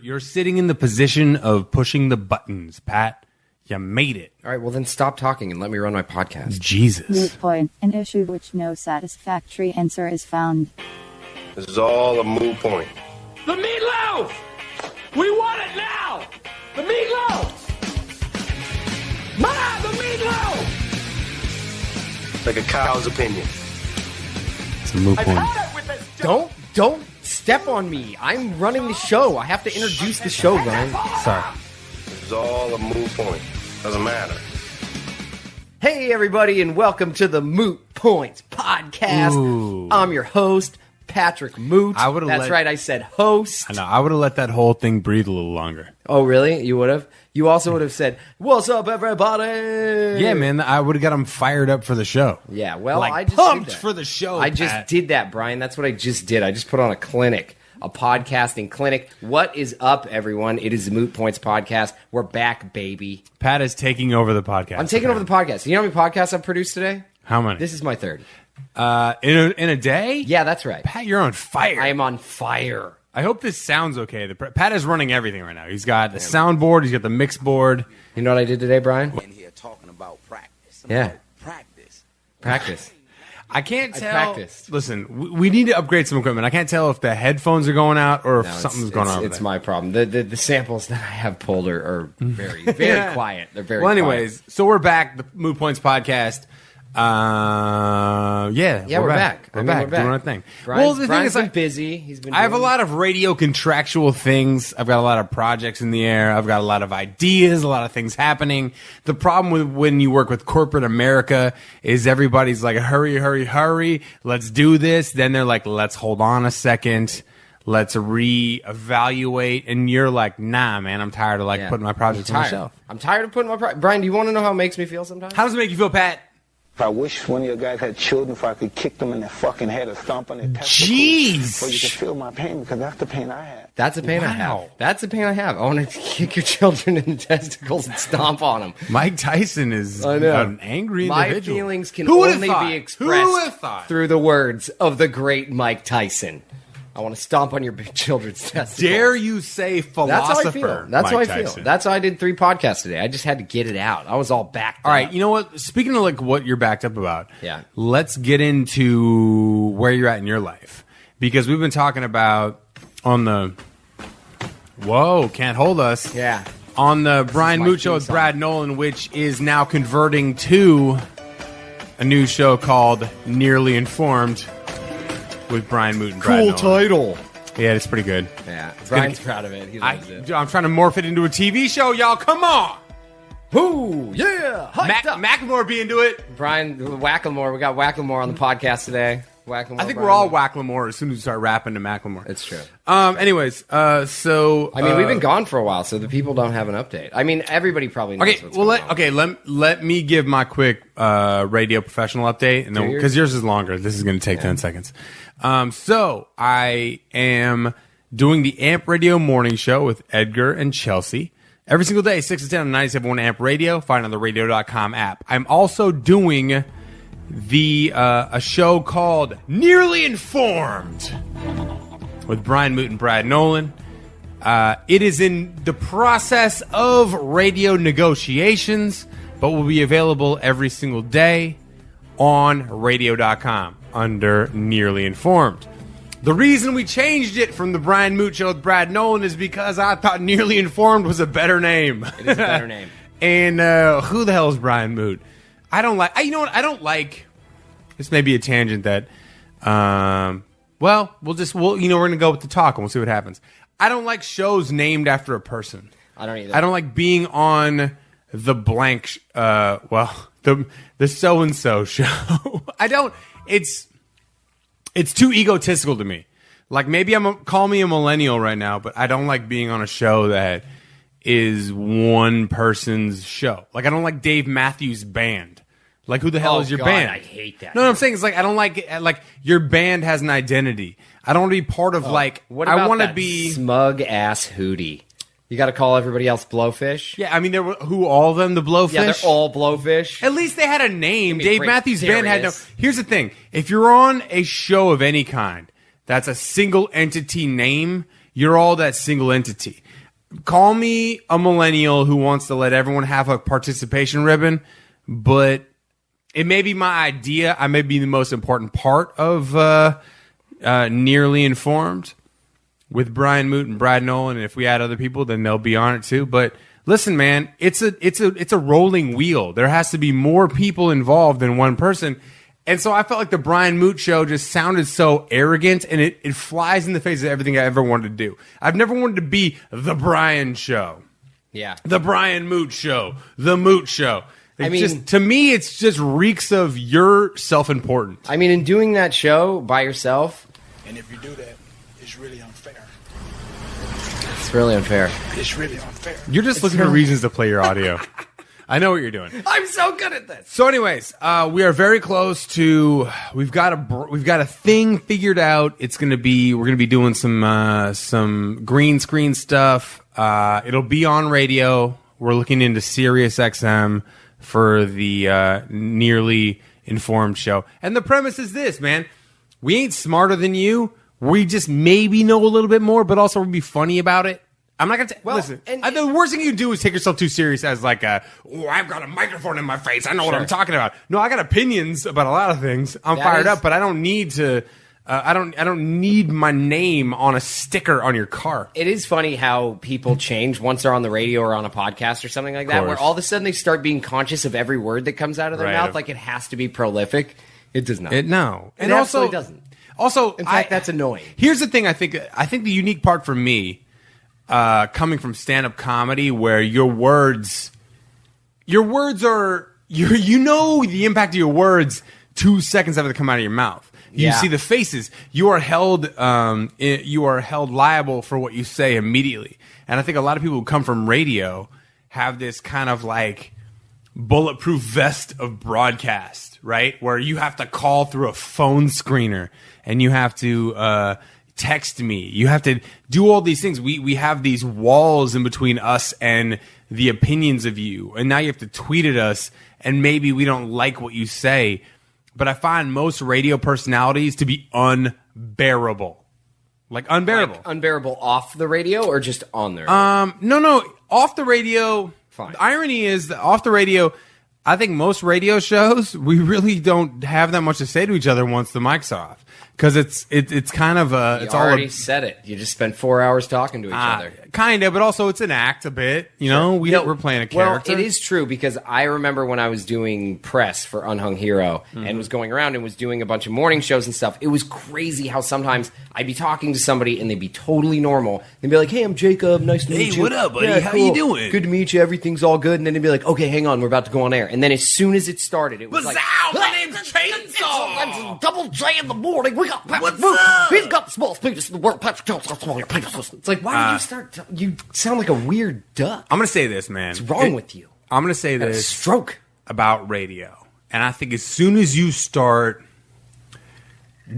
You're sitting in the position of pushing the buttons, Pat. You made it. All right, well then stop talking and let me run my podcast. Jesus. Moot point, an issue which no satisfactory answer is found. This is all a moot point. The meatloaf! We want it now! The meatloaf! Ma, the meatloaf! Like a cow's opinion. It's a moot point. Don't step on me. I'm running the show. I have to introduce the show, Ryan. Sorry. This is all a moot point. Doesn't matter. Hey, everybody, and welcome to the Moot Points Podcast. Ooh. I'm your host, Patrick Moote. That's right, I said host. I know. I would have let that whole thing breathe a little longer. Oh, really? You would have? You also would have said, "What's up, everybody?" Yeah, man. I would have got them fired up for the show. Yeah, well, like I just pumped did that. for the show. I just Pat. did that, Brian. That's what I just did. I just put on a clinic, a podcasting clinic. What is up, everyone? It is the Moot Points Podcast. We're back, baby. Pat is taking over the podcast. I'm taking over the podcast. You know how many podcasts I've produced today? How many? This is my third. In a day? Yeah, that's right. Pat, you're on fire. I am on fire. I hope this sounds okay. Pat is running everything right now. He's got the soundboard. He's got the mix board. You know what I did today, Brian? In here talking about practice. Yeah. Practice. I can't tell. practiced. Listen, we need to upgrade some equipment. I can't tell if the headphones are going out or if No, something's going on. It's my problem. The samples that I have pulled are very, very quiet. They're very well, quiet. anyways, so we're back. The Moot Points Podcast. We're back. We're back doing our thing. Brian's the thing is, been busy. He's been. I have a lot of radio contractual things. I've got a lot of projects in the air. I've got a lot of ideas, a lot of things happening. The problem with when you work with corporate America is everybody's like, hurry, hurry, hurry. Let's do this. Then they're like, let's hold on a second. Let's reevaluate. And you're like, nah, man, I'm tired of putting my projects on the shelf. I'm tired of putting my Brian, do you want to know how it makes me feel sometimes? How does it make you feel, Pat? I wish one of your guys had children if I could kick them in their fucking head or stomp on their testicles. Jeez. So you can feel my pain because that's the pain I have. That's a pain I have. That's a pain I have. I want to kick your children in the testicles and stomp on them. Mike Tyson is an angry My individual. feelings can Who would've only thought? be Who expressed would've thought? through the words of the great Mike Tyson. I want to stomp on your children's testicles. Dare you say philosopher? That's how I feel. That's how I Mike feel. Tyson. That's how I did 3 podcasts today. I just had to get it out. I was all backed up. All right, you know what? Speaking of what you're backed up about, Yeah. let's get into where you're at in your life. Because we've been talking about on the Can't Hold Us. Yeah. On the Brian my Moote Show theme with song. Brad Nolan, which is now converting to a new show called Nearly Informed with Brian Moote and Brad Nolan. title. Yeah, it's pretty good. Yeah. Brian's proud of it. He loves it. I'm trying to morph it into a TV show, y'all. Come on. Ooh, yeah. Hyped up. Macklemore be into it. Brian Wacklemore. We got Wacklemore on the podcast today. Wacklemore. I think Brian. we're all Wacklemore as soon as we start rapping to Macklemore. It's true. Anyways, so I mean, we've been gone for a while, so the people don't have an update. I mean, everybody probably knows what's going on. let me give my quick radio professional update, and then because yours is longer, this is going to take 10 seconds. So I am doing the Amp Radio Morning Show with Edgar and Chelsea every single day, 6 to 10 on 97.1 Amp Radio. Find it on the radio.com app. I'm also doing a show called Nearly Informed with Brian Moote and Brad Nolan. It is in the process of radio negotiations, but will be available every single day on radio.com under Nearly Informed. The reason we changed it from the Brian Moote Show with Brad Nolan is because I thought Nearly Informed was a better name. It is a better name. And who the hell is Brian Moote? I don't like. You know what? I don't like. This may be a tangent that. We're gonna go with the talk and we'll see what happens. I don't like shows named after a person. I don't either. I don't like being on the blank. The so and so show. I don't. It's too egotistical to me. Like maybe call me a millennial right now, but I don't like being on a show that is one person's show. Like I don't like Dave Matthews Band. Like who the hell is your band? I hate that. No, what I'm saying is like I don't like your band has an identity. I don't want to be part of What about I want to that be smug ass Hootie? You got to call everybody else Blowfish. Yeah, I mean all of them the Blowfish. Yeah, they're all Blowfish. At least they had a name. Dave break. Matthews Band had no. Darius. Here's the thing: if you're on a show of any kind, that's a single entity name. you're all that single entity. Call me a millennial who wants to let everyone have a participation ribbon, but it may be my idea. I may be the most important part of Nearly Informed with Brian Moote and Brad Nolan. And if we add other people, then they'll be on it too. But listen, man, it's a rolling wheel. There has to be more people involved than one person. And so I felt like the Brian Moote show just sounded so arrogant, and it flies in the face of everything I ever wanted to do. I've never wanted to be the Brian show. Yeah. The Brian Moote show. The Moote show. I mean, just, to me, it's just reeks of you're self-important. I mean, in doing that show by yourself. And if you do that, it's really unfair. It's really unfair. It's really unfair. You're just looking for reasons to play your audio. I know what you're doing. I'm so good at this. So, anyways, we are very close to. We've got a thing figured out. We're gonna be doing some green screen stuff. It'll be on radio. We're looking into Sirius XM for the Nearly Informed show. And the premise is this, man. We ain't smarter than you. We just maybe know a little bit more, but also we'll be funny about it. I'm not going to listen. The worst thing you do is take yourself too serious as like I've got a microphone in my face. I know what I'm talking about. No, I got opinions about a lot of things. I'm fired up, but I don't need to. I don't need my name on a sticker on your car. It is funny how people change once they're on the radio or on a podcast or something like that, where all of a sudden they start being conscious of every word that comes out of their mouth, like it has to be prolific. It does not. No, and also doesn't. Also, in fact, that's annoying. Here's the thing. I think the unique part for me. Coming from stand-up comedy, where your words are you know the impact of your words 2 seconds after they come out of your mouth. You see the faces. You are held liable for what you say immediately. And I think a lot of people who come from radio have this kind of like bulletproof vest of broadcast, right? Where you have to call through a phone screener and you have to text me. You have to do all these things. We have these walls in between us and the opinions of you. And now you have to tweet at us, and maybe we don't like what you say. But I find most radio personalities to be unbearable. Like unbearable. Like unbearable off the radio or just on there? No. Off the radio. Fine. The irony is that off the radio, I think most radio shows, we really don't have that much to say to each other once the mic's off. Because it's kind of a... You already said it. You just spent 4 hours talking to each other. Kind of, but also it's an act a bit. You know, we're playing a character. Well, it is true, because I remember when I was doing press for Unhung Hero and was going around and was doing a bunch of morning shows and stuff. It was crazy how sometimes I'd be talking to somebody and they'd be totally normal. They'd be like, hey, I'm Jacob. Nice to meet you. Hey, what up, buddy? Yeah, How cool. you doing? Good to meet you. Everything's all good. And then they'd be like, okay, hang on. We're about to go on air. And then as soon as it started, it was like... My name's Chainsaw! Double J in the morning. We got Patrick. He's got the smallest penis in the world. Patrick Jones got the smallest penis. It's like, why did you start? You sound like a weird duck. I'm going to say this, man. What's wrong with you? I'm going to say this. A stroke. About radio. And I think as soon as you start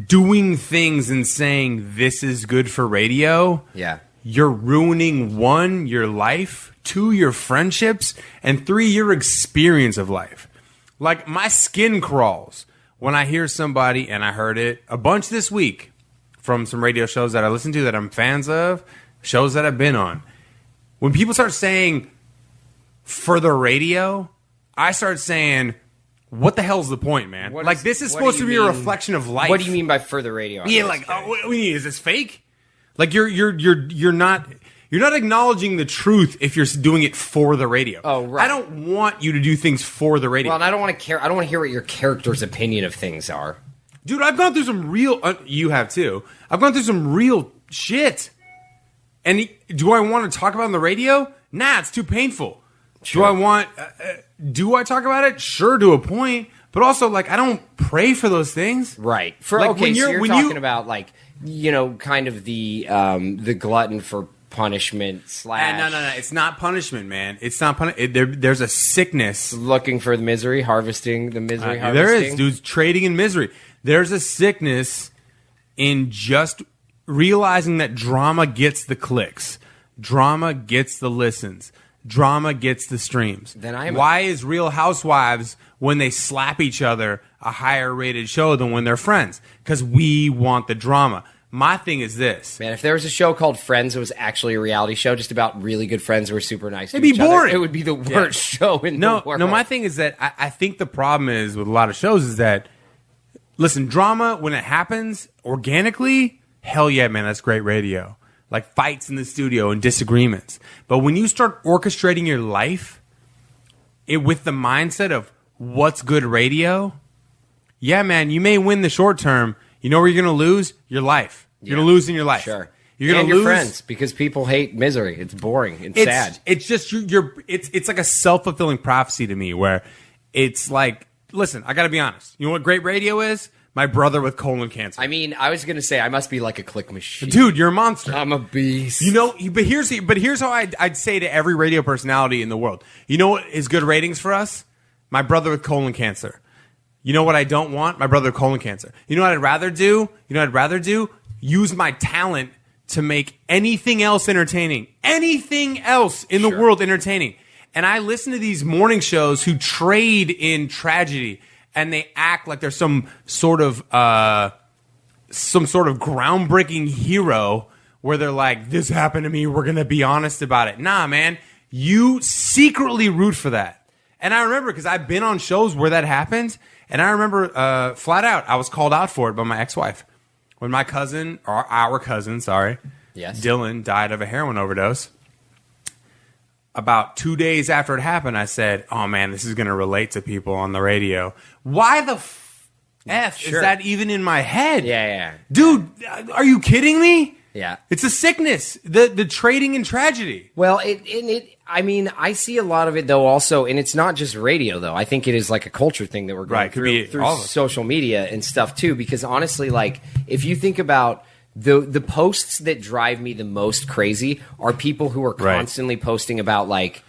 doing things and saying this is good for radio, you're ruining 1, your life, 2, your friendships, and 3, your experience of life. Like, my skin crawls when I hear somebody, and I heard it a bunch this week from some radio shows that I listen to that I'm fans of, shows that I've been on. When people start saying, for the radio, I start saying, what the hell's the point, man? This is supposed to be a reflection of life. What do you mean by for the radio? Yeah, like, what do you mean? Is this fake? Like, you're not acknowledging the truth if you're doing it for the radio. Oh, right. I don't want you to do things for the radio. Well, and I don't want to hear what your character's opinion of things are. Dude, I've gone through some real... you have, too. I've gone through some real shit. And do I want to talk about it on the radio? Nah, it's too painful. Sure. Do I talk about it? Sure, to a point. But also, like, I don't pray for those things. Right. Like, okay, so you're talking about, like, you know, kind of the glutton for punishment / No. It's not punishment, man. It's not punishment. There's a sickness. Looking for the misery, harvesting the misery, harvesting. There is, dudes, trading in misery. There's a sickness in just realizing that drama gets the clicks. Drama gets the listens. Drama gets the streams. Why is Real Housewives, when they slap each other, a higher rated show than when they're friends? Because we want the drama. My thing is this. Man, if there was a show called Friends that was actually a reality show just about really good friends who were super nice to It'd be each other, boring. it would be the worst show in the world. No, my thing is that I think the problem is with a lot of shows is that, listen, drama, when it happens organically, hell yeah, man, that's great radio. Like fights in the studio and disagreements. But when you start orchestrating your life with the mindset of what's good radio, yeah, man, you may win the short term. You know where you're going to lose? Your life. You're going to lose in your life. Sure. You're going to lose lose your friends because people hate misery. It's boring. It's sad. It's just it's like a self-fulfilling prophecy to me where it's like, listen, I got to be honest. You know what great radio is? My brother with colon cancer. I mean, I was going to say I must be like a click machine. Dude, you're a monster. I'm a beast. You know, but here's how I'd say to every radio personality in the world. You know what is good ratings for us? My brother with colon cancer. You know what I don't want? My brother with colon cancer. You know what I'd rather do? Use my talent to make anything else entertaining. Anything else in the world entertaining. And I listen to these morning shows who trade in tragedy and they act like there's some sort of groundbreaking hero where they're like, this happened to me, we're going to be honest about it. Nah, man, you secretly root for that. And I remember because I've been on shows where that happened, and I remember flat out, I was called out for it by my ex-wife. When my cousin, or our cousin, yes, Dylan, died of a heroin overdose, about 2 days after it happened, I said, oh man, this is going to relate to people on the radio. Why the F is that even in my head? Yeah. Dude, are you kidding me? Yeah. It's a sickness. The trading in tragedy. Well, I mean, I see a lot of it though also, and it's not just radio though. I think it is like a culture thing that we're going through social media and stuff too, because honestly, like if you think about the posts that drive me the most crazy are people who are constantly posting about like,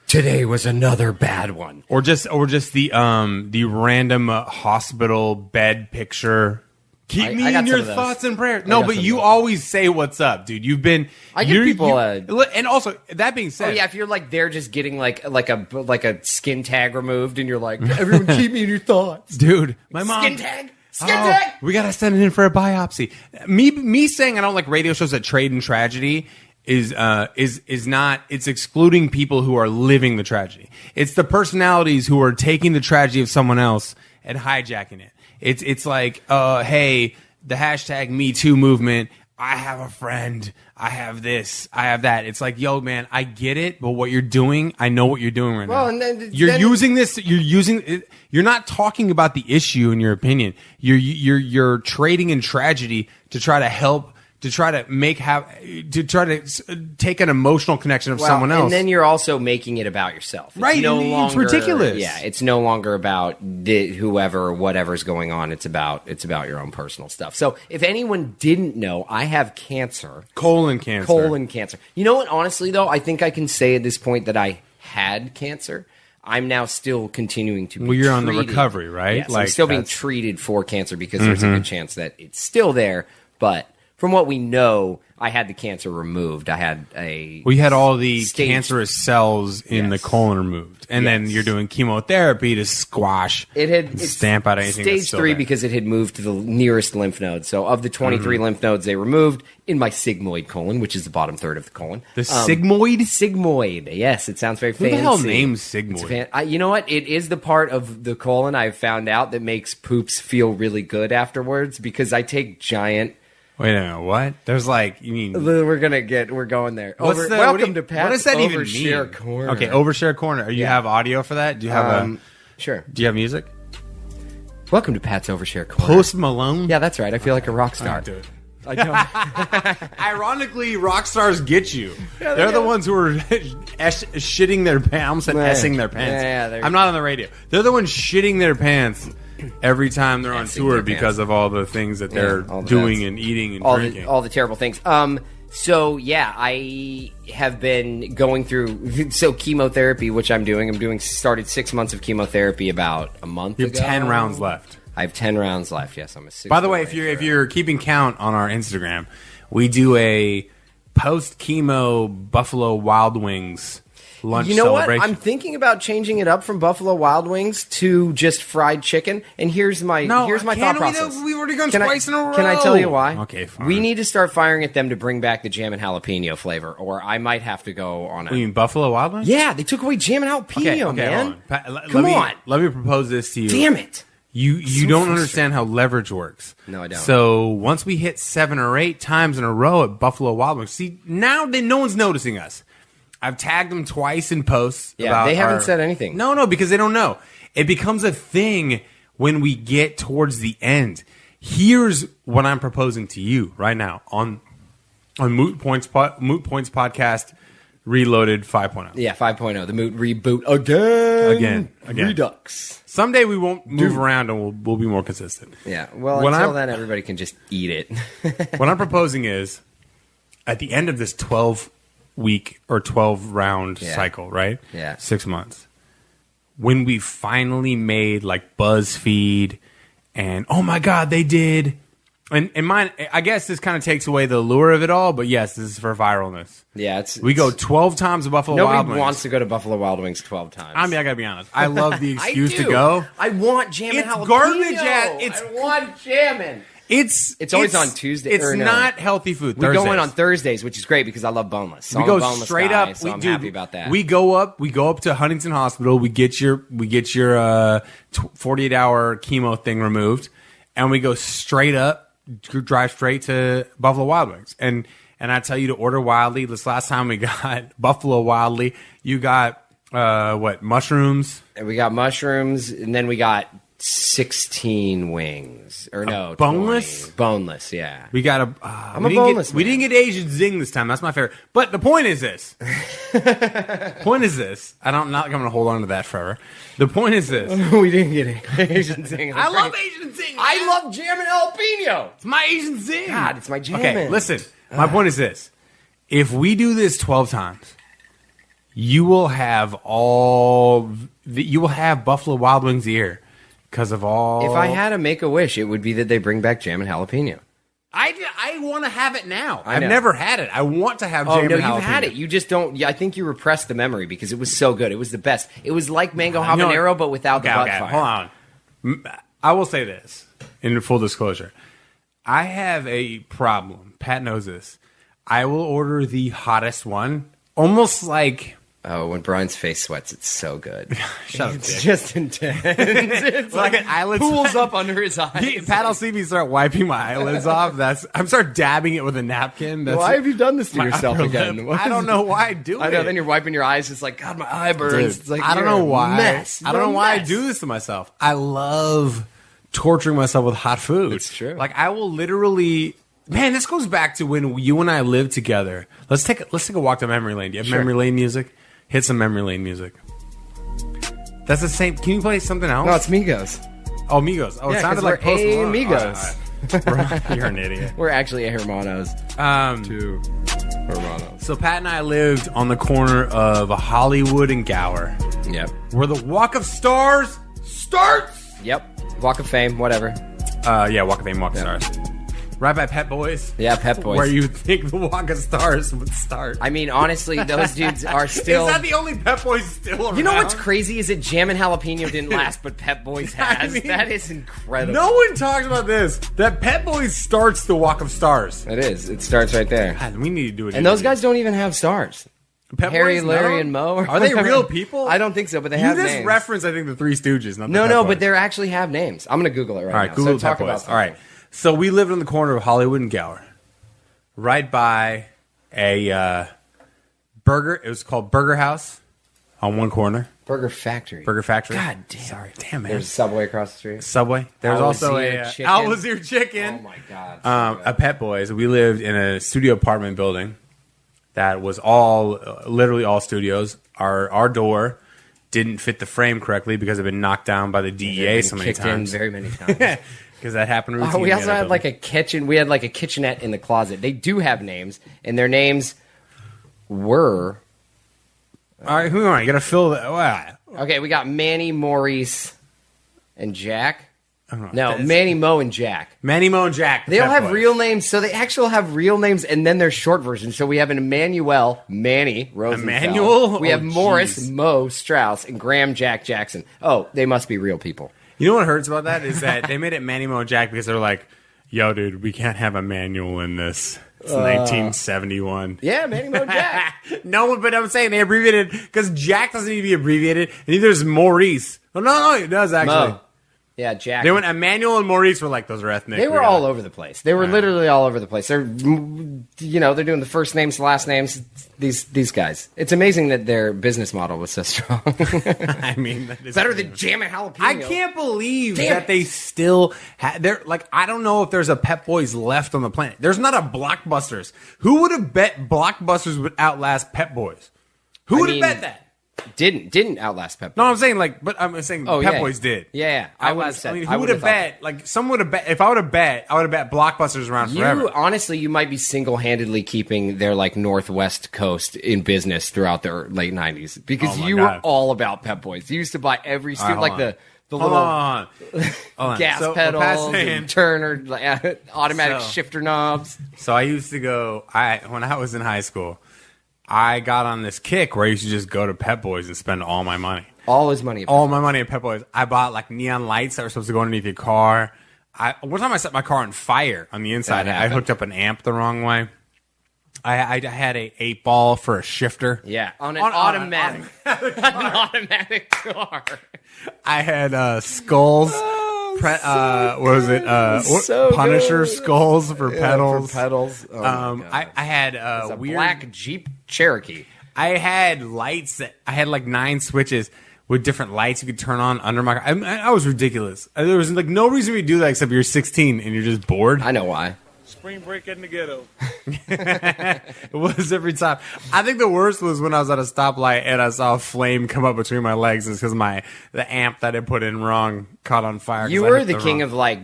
today was another bad one. Or just the random hospital bed picture. Keep me in your thoughts and prayers. No, but you always say what's up, dude. You've been. I give people and also that being said, if you're like they're just getting like a skin tag removed, and you're like, everyone keep me in your thoughts, dude. My mom skin tag. Tag. We gotta send it in for a biopsy. Me saying I don't like radio shows that trade in tragedy is not. It's excluding people who are living the tragedy. It's the personalities who are taking the tragedy of someone else and hijacking it. It's like, hey, the hashtag Me Too movement. I have a friend. I have this. I have that. It's like, yo, man, I get it, but what you're doing, I know what you're doing right now. And then, you're using this. You're using it. You're not talking about the issue in your opinion. You're trading in tragedy to try to help. To try to take an emotional connection of someone else, and then you're also making it about yourself. It's right? It's ridiculous. Yeah, it's no longer about whoever or whatever's going on. It's about your own personal stuff. So, if anyone didn't know, I have cancer, colon cancer. You know what? Honestly, though, I think I can say at this point that I had cancer. I'm now still continuing to be you're treated. On the recovery, right? Yes, I'm still being treated for cancer because there's a good chance that it's still there, but. From what we know, I had the cancer removed. I had We had all the cancerous cells in the colon removed. And then you're doing chemotherapy to squash stamp out anything Stage that's still 3 there. because it had moved to the nearest lymph node. So of the 23 lymph nodes they removed, in my sigmoid colon, which is the bottom third of the colon. The sigmoid? Sigmoid. Yes, it sounds very fancy. Who the hell names sigmoid? You know what? It is the part of the colon I've found out that makes poops feel really good afterwards because I take giant... Wait a minute, what? There's like, you mean... We're going there. Welcome to Pat's What does that even Overshare mean? Corner. Okay, Overshare Corner. You have audio for that? Do you have Sure. Do you have music? Welcome to Pat's Overshare Corner. Post Malone? Yeah, that's right. I feel like a rock star. Dude. I don't. Ironically, rock stars get you. They're the ones who are shitting their pants and essing their pants. Yeah, I'm not on the radio. They're the ones shitting their pants every time they're on tour because of all the things that they're doing and eating and drinking. All the terrible things. So, yeah, I have been going through chemotherapy, which I'm doing. Started 6 months of chemotherapy about a month ago. You have 10 rounds left. I have 10 rounds left. Yes, I'm a 6. By the way, if you're keeping count on our Instagram, we do a post chemo Buffalo Wild Wings lunch You know what? celebration. I'm thinking about changing it up from Buffalo Wild Wings to just fried chicken. And here's my thought process. We've already gone Can twice in a row. Can I tell you why? Okay, fine. We need to start firing at them to bring back the jam and jalapeno flavor, or I might have to go on You mean Buffalo Wild Wings? Yeah, they took away jam and jalapeno, man. Hold on. Come on. Let me propose this to you. Damn it. You don't understand how leverage works. No, I don't. So once we hit 7 or 8 times in a row at Buffalo Wild Wings, see, now that no one's noticing us. I've tagged them twice in posts. Yeah, they haven't said anything. No, because they don't know. It becomes a thing when we get towards the end. Here's what I'm proposing to you right now on Moot Points Podcast Reloaded 5.0. Yeah, 5.0. The Moote reboot again. Again. Redux. Someday we won't move around and we'll be more consistent. Yeah, well, When until I'm- then, everybody can just eat it. What I'm proposing is, at the end of this 12-week or 12-round cycle, right? Yeah. 6 months. When we finally made like BuzzFeed and, oh my God, they did. And mine, I guess this kind of takes away the allure of it all, but yes, this is for viralness. Yeah, We go 12 times to Buffalo Wild Nobody Wings. wants to go to Buffalo Wild Wings 12 times. I mean, I gotta be honest. I love the I excuse do. to go. I want jam and It's jalapeno. garbage I want jamming. It's always on Tuesday, It's or no. not healthy food. We go in Thursdays. on Thursdays, which is great because I love boneless. So We I'm a go boneless straight guy, up. so I'm happy about that. We go up to Huntington Hospital. We get your 48-hour chemo thing removed, and we go straight up. Drive straight to Buffalo Wild Wings, and I tell you to order wildly. This last time we got Buffalo Wildly, you got mushrooms. And we got mushrooms, and then we got 16 wings, or no, boneless? 20. Boneless, yeah. We got I'm a boneless we man. didn't get Asian zing this time. That's my favorite. But the point is this. I'm not going to hold on to that forever. The point is this. We didn't get Asian zing. I love Asian zing. I love jam and jalapeno. It's my Asian zing. God, it's my jam. Okay, listen. My point is this. If we do this 12 times, you will have Buffalo Wild Wings ear because of all. If I had to make a wish, it would be that they bring back jam and jalapeno. I want to have it now. I I've know. never had it. I want to have Oh, jam no, and you've jalapeno. had it. You just don't. Yeah, I think you repressed the memory because it was so good. It was the best. It was like mango You know habanero, what? but without the butt Okay, fire. hold on. I will say this in full disclosure. I have a problem. Pat knows this. I will order the hottest one, almost like. Oh, when Brian's face sweats, it's so good. Shut up, It's Dick. just intense. It's Like like an eyelid pools sweat. up under his eyes. Pat will see me start wiping my eyelids off. I'm start dabbing it with a napkin. That's Why have you done this to my yourself upper again? lip. What I don't is- know why I do I it. know. Then you're wiping your eyes. It's like, God, my eye burns. Dude, It's like, I don't you're know a why. Mess. I don't know You're a why I mess. do this to myself. I love torturing myself with hot food. It's true. Like I will literally. Man, this goes back to when you and I lived together. Let's take a walk to memory lane. Do you have Sure. memory lane music? Hit some memory lane music. That's the same. Can you play something else? No, it's Migos. Oh, Migos. Oh, Yeah, it sounded 'cause like we're Post Malone. Amigos. All right. You're an idiot. We're actually hermanos. Two Hermanos. So Pat and I lived on the corner of Hollywood and Gower, Yep. where the Walk of Stars starts. Yep. Walk of Fame, whatever. Yeah, Walk of Fame, Walk of Yeah. Stars. Right by Pet Boys. Yeah, Pep Boys. Where you think the Walk of Stars would start. I mean, honestly, those dudes are still. Is that the only Pet Boys still around? You know what's crazy is that Jam and Jalapeno didn't last, but Pep Boys has. mean, that is incredible. No one talks about this. That Pet Boys starts the Walk of Stars. It is. It starts right there. God, we need to do it. And those guys don't even have stars. Pet Harry, Boys, Larry, no? and Moe. Are they real people? I don't think so, but they You have just names. reference, I think, the Three Stooges. Not the No, Pet no, Boys. but they actually have names. I'm going to Google it right All right, now. Google so talk Pet about Boys. something. All right. So we lived on the corner of Hollywood and Gower, right by a burger. It was called Burger House on one corner. Burger Factory. Burger Factory. God damn. Sorry. Damn, man. There's a Subway across the street. Subway. There's also a Chicken. Al-Wazir Chicken. Oh, my God. so good. A Pet Boys. We lived in a studio apartment building that was all, literally all studios. Our door didn't fit the frame correctly because it had been knocked down by the DEA so many Kicked in times. very many times. Because that happened routinely. Oh, we in also that had building. like a kitchen. We had like a kitchenette in the closet. They do have names, and their names were. All right, who are you? Got to fill that. Wow. Okay, we got Manny, Maurice, and Jack. No, Manny, Mo, and Jack. Manny, Mo, and Jack. They all Pep have Boys. real names, so they actually have real names, and then their short version. So we have an Emmanuel, Manny, Rosenfeld. Emmanuel? We have Oh, Morris, geez. Mo, Strauss, and Graham, Jack, Jackson. Oh, they must be real people. You know what hurts about that is that they made it Manny, Mo, and Jack because they're like, yo, dude, we can't have a manual in this. It's 1971. Yeah, Manny, Mo, and Jack. No, but I'm saying they abbreviated because Jack doesn't need to be abbreviated, and neither is Maurice. Oh, no, it does actually. Mo. Yeah, Jack. They went Emmanuel and Maurice were like those are ethnic. They were all over the place. They were literally all over the place. They're, they're doing the first names, the last names. These guys. It's amazing that their business model was so strong. I mean, that is Better than jam and jalapeno. I can't believe Damn that it. they still they're like, I don't know if there's a Pep Boys left on the planet. There's not a Blockbusters. Who would have bet Blockbusters would outlast Pep Boys? Who would have bet that? Didn't outlast Pep. No, I'm saying I'm saying Pep Boys did. Yeah. I would have said. I mean, who would have bet? Like, someone would have bet. If I would have bet, I would have bet Blockbusters around forever. Honestly, you might be single-handedly keeping their like Northwest Coast in business throughout the late '90s because you were all about Pep Boys. You used to buy every student like the little Hold on. gas So, pedals, saying- and turner, automatic shifter knobs. So I used to go. When I was in high school, I got on this kick where I used to just go to Pep Boys and spend all my money. All his money. All my money at Pep Boys. I bought like neon lights that were supposed to go underneath your car. One time I set my car on fire on the inside. I hooked up an amp the wrong way. I had a 8-ball for a shifter. Yeah, on an automatic. An automatic car. I had skulls. What was it? So Punisher good. skulls for pedals. For pedals. Oh my God. I had It's a weird black Jeep Cherokee. I had lights that I had like 9 switches with different lights you could turn on under my car. I was ridiculous. There was like no reason we do that except you're 16 and you're just bored. I know why. Spring break in the ghetto. It was every time. I think the worst was when I was at a stoplight and I saw a flame come up between my legs. It's because the amp that I put in wrong caught on fire. You were the king of I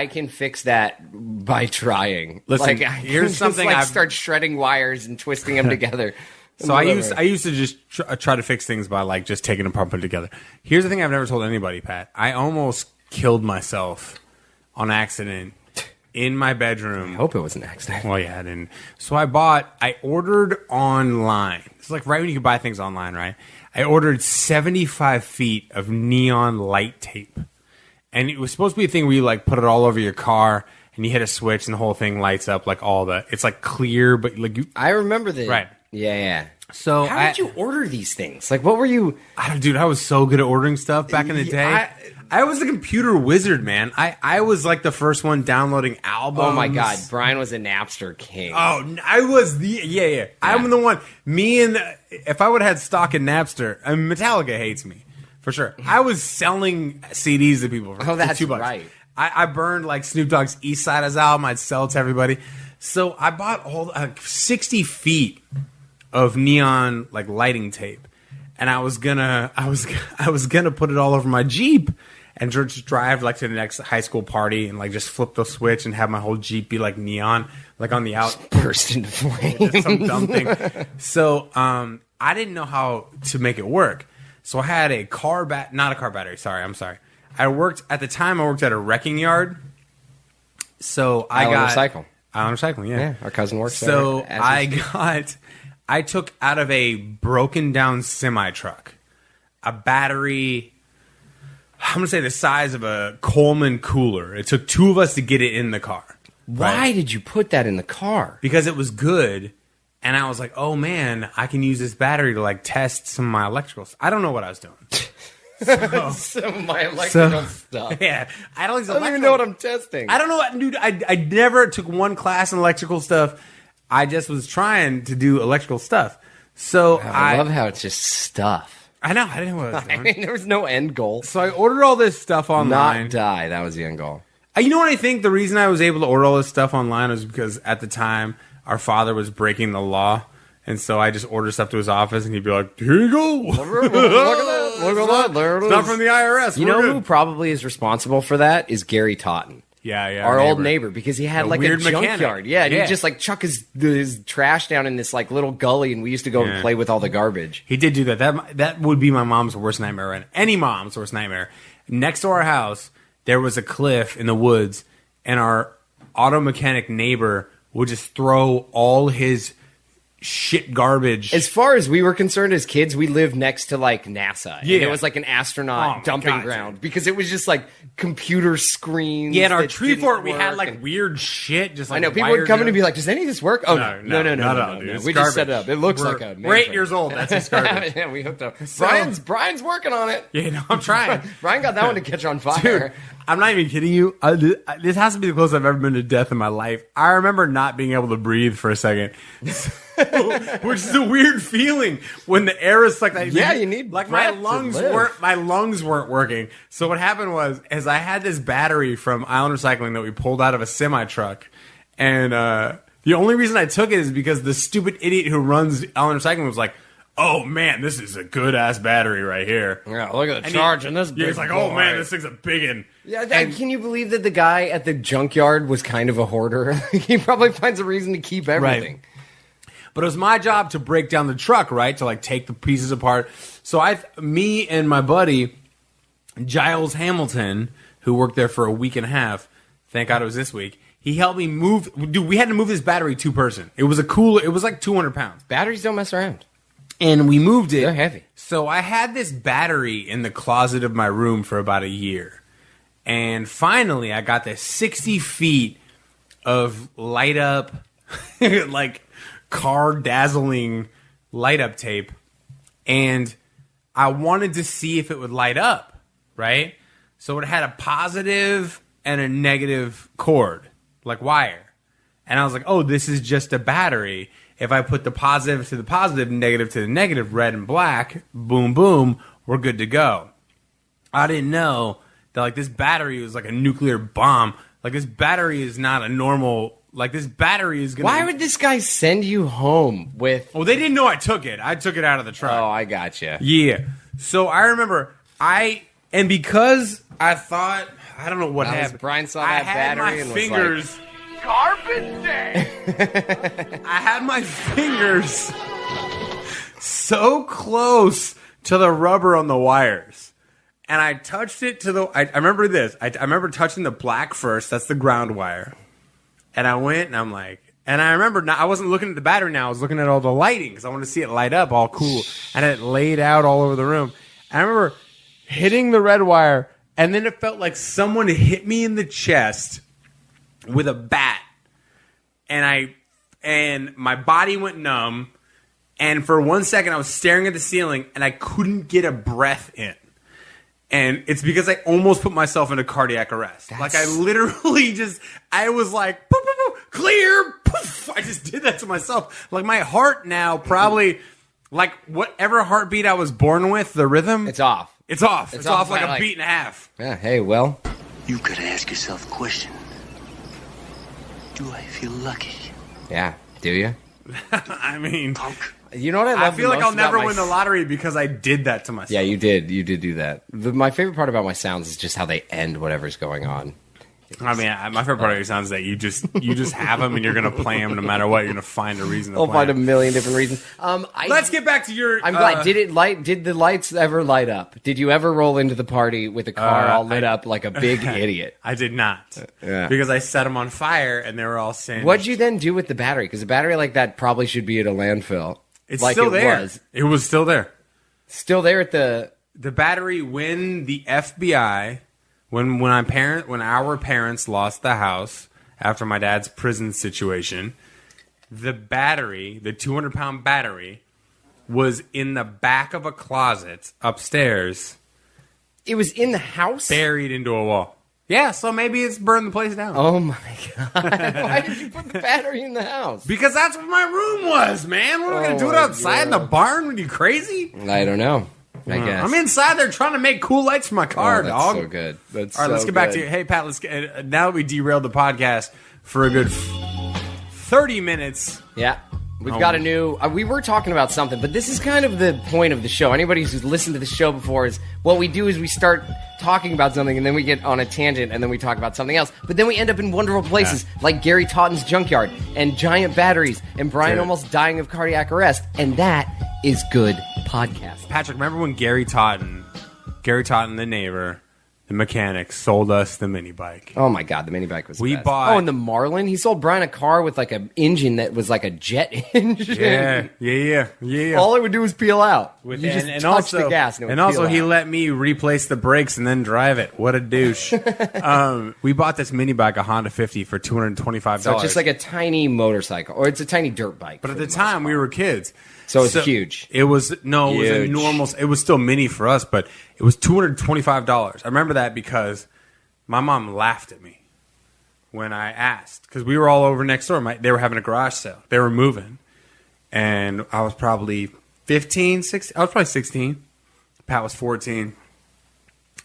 can fix that by trying. Listen, like, here's something I've I've start shredding wires and twisting them together. So I used to just try to fix things by like just taking them apart and putting it together. Here's the thing I've never told anybody, Pat. I almost killed myself on accident in my bedroom. I hope it was an accident. Well, yeah, I didn't. So I ordered online. It's like right when you can buy things online, right? I ordered 75 feet of neon light tape. And it was supposed to be a thing where you like put it all over your car and you hit a switch and the whole thing lights up like it's like clear, but like I remember this. Right. Yeah. So how did you order these things? Like, what were you? Dude, I was so good at ordering stuff back in the day. I was a computer wizard, man. I was like the first one downloading albums. Oh my God, Brian was a Napster king. Oh, I was yeah. I'm the one. If I would have had stock in Napster, Metallica hates me for sure. I was selling CDs to people for that's $2. right. I burned like Snoop Dogg's East Side album. I'd sell it to everybody. So I bought 60 feet of neon like lighting tape, and I was gonna put it all over my Jeep and just drive like to the next high school party and like just flip the switch and have my whole Jeep be like neon, like on the out. Burst into flames. Some dumb thing. So I didn't know how to make it work. So I had a not a car battery. Sorry, I'm sorry. I worked at a wrecking yard. So Island Recycling, yeah. Our cousin works there. So I took out of a broken down semi truck a battery. I'm gonna say the size of a Coleman cooler. It took 2 of us to get it in the car. Why did you put that in the car? Because it was good, and I was like, "Oh man, I can use this battery to like test some of my electricals." I don't know what I was doing. Some of my electrical stuff. Yeah, I don't even know what I'm testing. I don't know, dude. I never took one class in electrical stuff. I just was trying to do electrical stuff. So I love how it's just stuff. I know. I didn't know what I was doing. I mean, there was no end goal. So I ordered all this stuff online. Not die. That was the end goal. You know what I think? The reason I was able to order all this stuff online was because at the time our father was breaking the law. And so I just ordered stuff to his office, and he'd be like, "Here you go. Look at that. Look at that. There it is. It's not from the IRS. You know who probably is responsible for that is Gary Totten. Yeah. Our old neighbor, because he had like a weird junkyard. mechanic. Yeah, and he'd just like chuck his trash down in this like little gully, and we used to go and play with all the garbage. He did do that. That would be my mom's worst nightmare. And any mom's worst nightmare. Next to our house, there was a cliff in the woods, and our auto mechanic neighbor would just throw all his shit garbage. As far as we were concerned as kids, we lived next to like NASA. Yeah. And it was like an astronaut dumping ground because it was just like computer screens. Yeah, in our that tree didn't fort, we work had like and- weird shit. Just like I know people would wired come in up. and be like, "Does any of this work?" Oh no, not at all, no. dude. It's We just set it garbage. up. It looks We're- like a. We're 8 mainframe. years old. That's just garbage. Yeah, we hooked up. So- Brian's working on it. Yeah, no, I'm trying. Brian got that one to catch on fire. Dude, I'm not even kidding you. This has to be the closest I've ever been to death in my life. I remember not being able to breathe for a second, which is a weird feeling when the air is like that. Yeah, you need like my breath to lungs live. weren't working. So what happened was, as I had this battery from Island Recycling that we pulled out of a semi truck, and the only reason I took it is because the stupid idiot who runs Island Recycling was like, "Oh man, this is a good ass battery right here." Yeah, look at the And charge he, in this. Yeah, big he's like, boy. "Oh man, this thing's a big one." Yeah, can you believe that the guy at the junkyard was kind of a hoarder? He probably finds a reason to keep everything. But it was my job to break down the truck, right? To like take the pieces apart. So me and my buddy Giles Hamilton, who worked there for a week and a half, thank God it was this week. He helped me move. Dude, we had to move this battery 2-person. It was like 200 pounds. Batteries don't mess around. And we moved it. They're heavy. So I had this battery in the closet of my room for about a year. And finally, I got this 60 feet of light up, like car dazzling light up tape. And I wanted to see if it would light up, right? So it had a positive and a negative cord, like wire. And I was like, oh, this is just a battery. If I put the positive to the positive, negative to the negative, red and black, boom, boom, we're good to go. I didn't know that like this battery was like a nuclear bomb. Like this battery is not a normal. Like this battery is gonna. Why would this guy send you home with? Well, they didn't know I took it. I took it out of the truck. Oh, I gotcha. Yeah. So I remember because I thought I don't know what Well, happened. Brian saw I that had battery my and fingers. was Garbage day. I had my fingers so close to the rubber on the wires. And I touched it to the... I remember this. I remember touching the black first. That's the ground wire. And I went and I'm like... And I remember now, I wasn't looking at the battery now. I was looking at all the lighting because I wanted to see it light up all cool. And it laid out all over the room. And I remember hitting the red wire. And then it felt like someone hit me in the chest with a bat. And my body went numb. And for 1 second, I was staring at the ceiling. And I couldn't get a breath in. And it's because I almost put myself into cardiac arrest. Like I literally I was like, poof, poof, poof, clear, poof. I just did that to myself. Like my heart now probably, like whatever heartbeat I was born with, the rhythm. It's off. It's off. It's off like a like- beat and a half. Yeah. Hey, well, You gotta ask yourself a question. Do I feel lucky? yeah. Do you? I mean, You know what I love? I feel the like I'll most about never my win the lottery because I did that to myself. Yeah, you did. You did do that. My favorite part about my sounds is just how they end whatever's going on. I mean, my favorite part of your sounds is that you just have them and you're gonna play them no matter what. You're gonna find a reason to I'll play find a 'em. million different reasons. Let's get back to your. I'm glad. Did the lights ever light up? Did you ever roll into the party with a car all lit up like a big idiot? I did not. Yeah. Because I set them on fire and they were all singed. What'd you then do with the battery? Because a battery like that probably should be at a landfill. It's like still it there. Was. It was still there. Still there at the. The battery when the FBI, when our parents lost the house after my dad's prison situation, the battery, the 200-pound battery, was in the back of a closet upstairs, It was in the house. buried into a wall. Yeah, so maybe it's burned the place down. Oh my god! Why did you put the battery in the house? Because that's what my room was, man. What are we going to do it my outside in the barn? Are you crazy? I don't know. I guess I'm inside there trying to make cool lights for my car, Oh, that's dog. so good. That's All right, let's get back to you. Hey, Pat, let's get, now that we derailed the podcast for a good 30 minutes. Yeah. We've got a new... we were talking about something, but this is kind of the point of the show. Anybody who's listened to the show before is... What we do is we start talking about something, and then we get on a tangent, and then we talk about something else. But then we end up in wonderful places, like Gary Totten's junkyard, and giant batteries, and Brian Dude. almost dying of cardiac arrest. And that is good podcasting. Patrick, remember when Gary Totten, the neighbor, the mechanic sold us the mini bike. Oh my god, the mini bike was. We the best. bought- Oh, and the Marlin. He sold Brian a car with like an engine that was like a jet engine. Yeah. All it would do was peel out. With- You just and touch also, the gas, and, it would and also peel he out. let me replace the brakes and then drive it. What a douche! We bought this mini bike, a Honda 50, for $225. So it's just like a tiny motorcycle, or it's a tiny dirt bike. but at for the most time, we part. were kids. So it's huge. It was a Huge. normal. It was still mini for us, but it was $225. I remember that because my mom laughed at me when I asked, because we were all over next door. They were having a garage sale. They were moving, and I was probably 15, 16. I was probably 16. Pat was 14.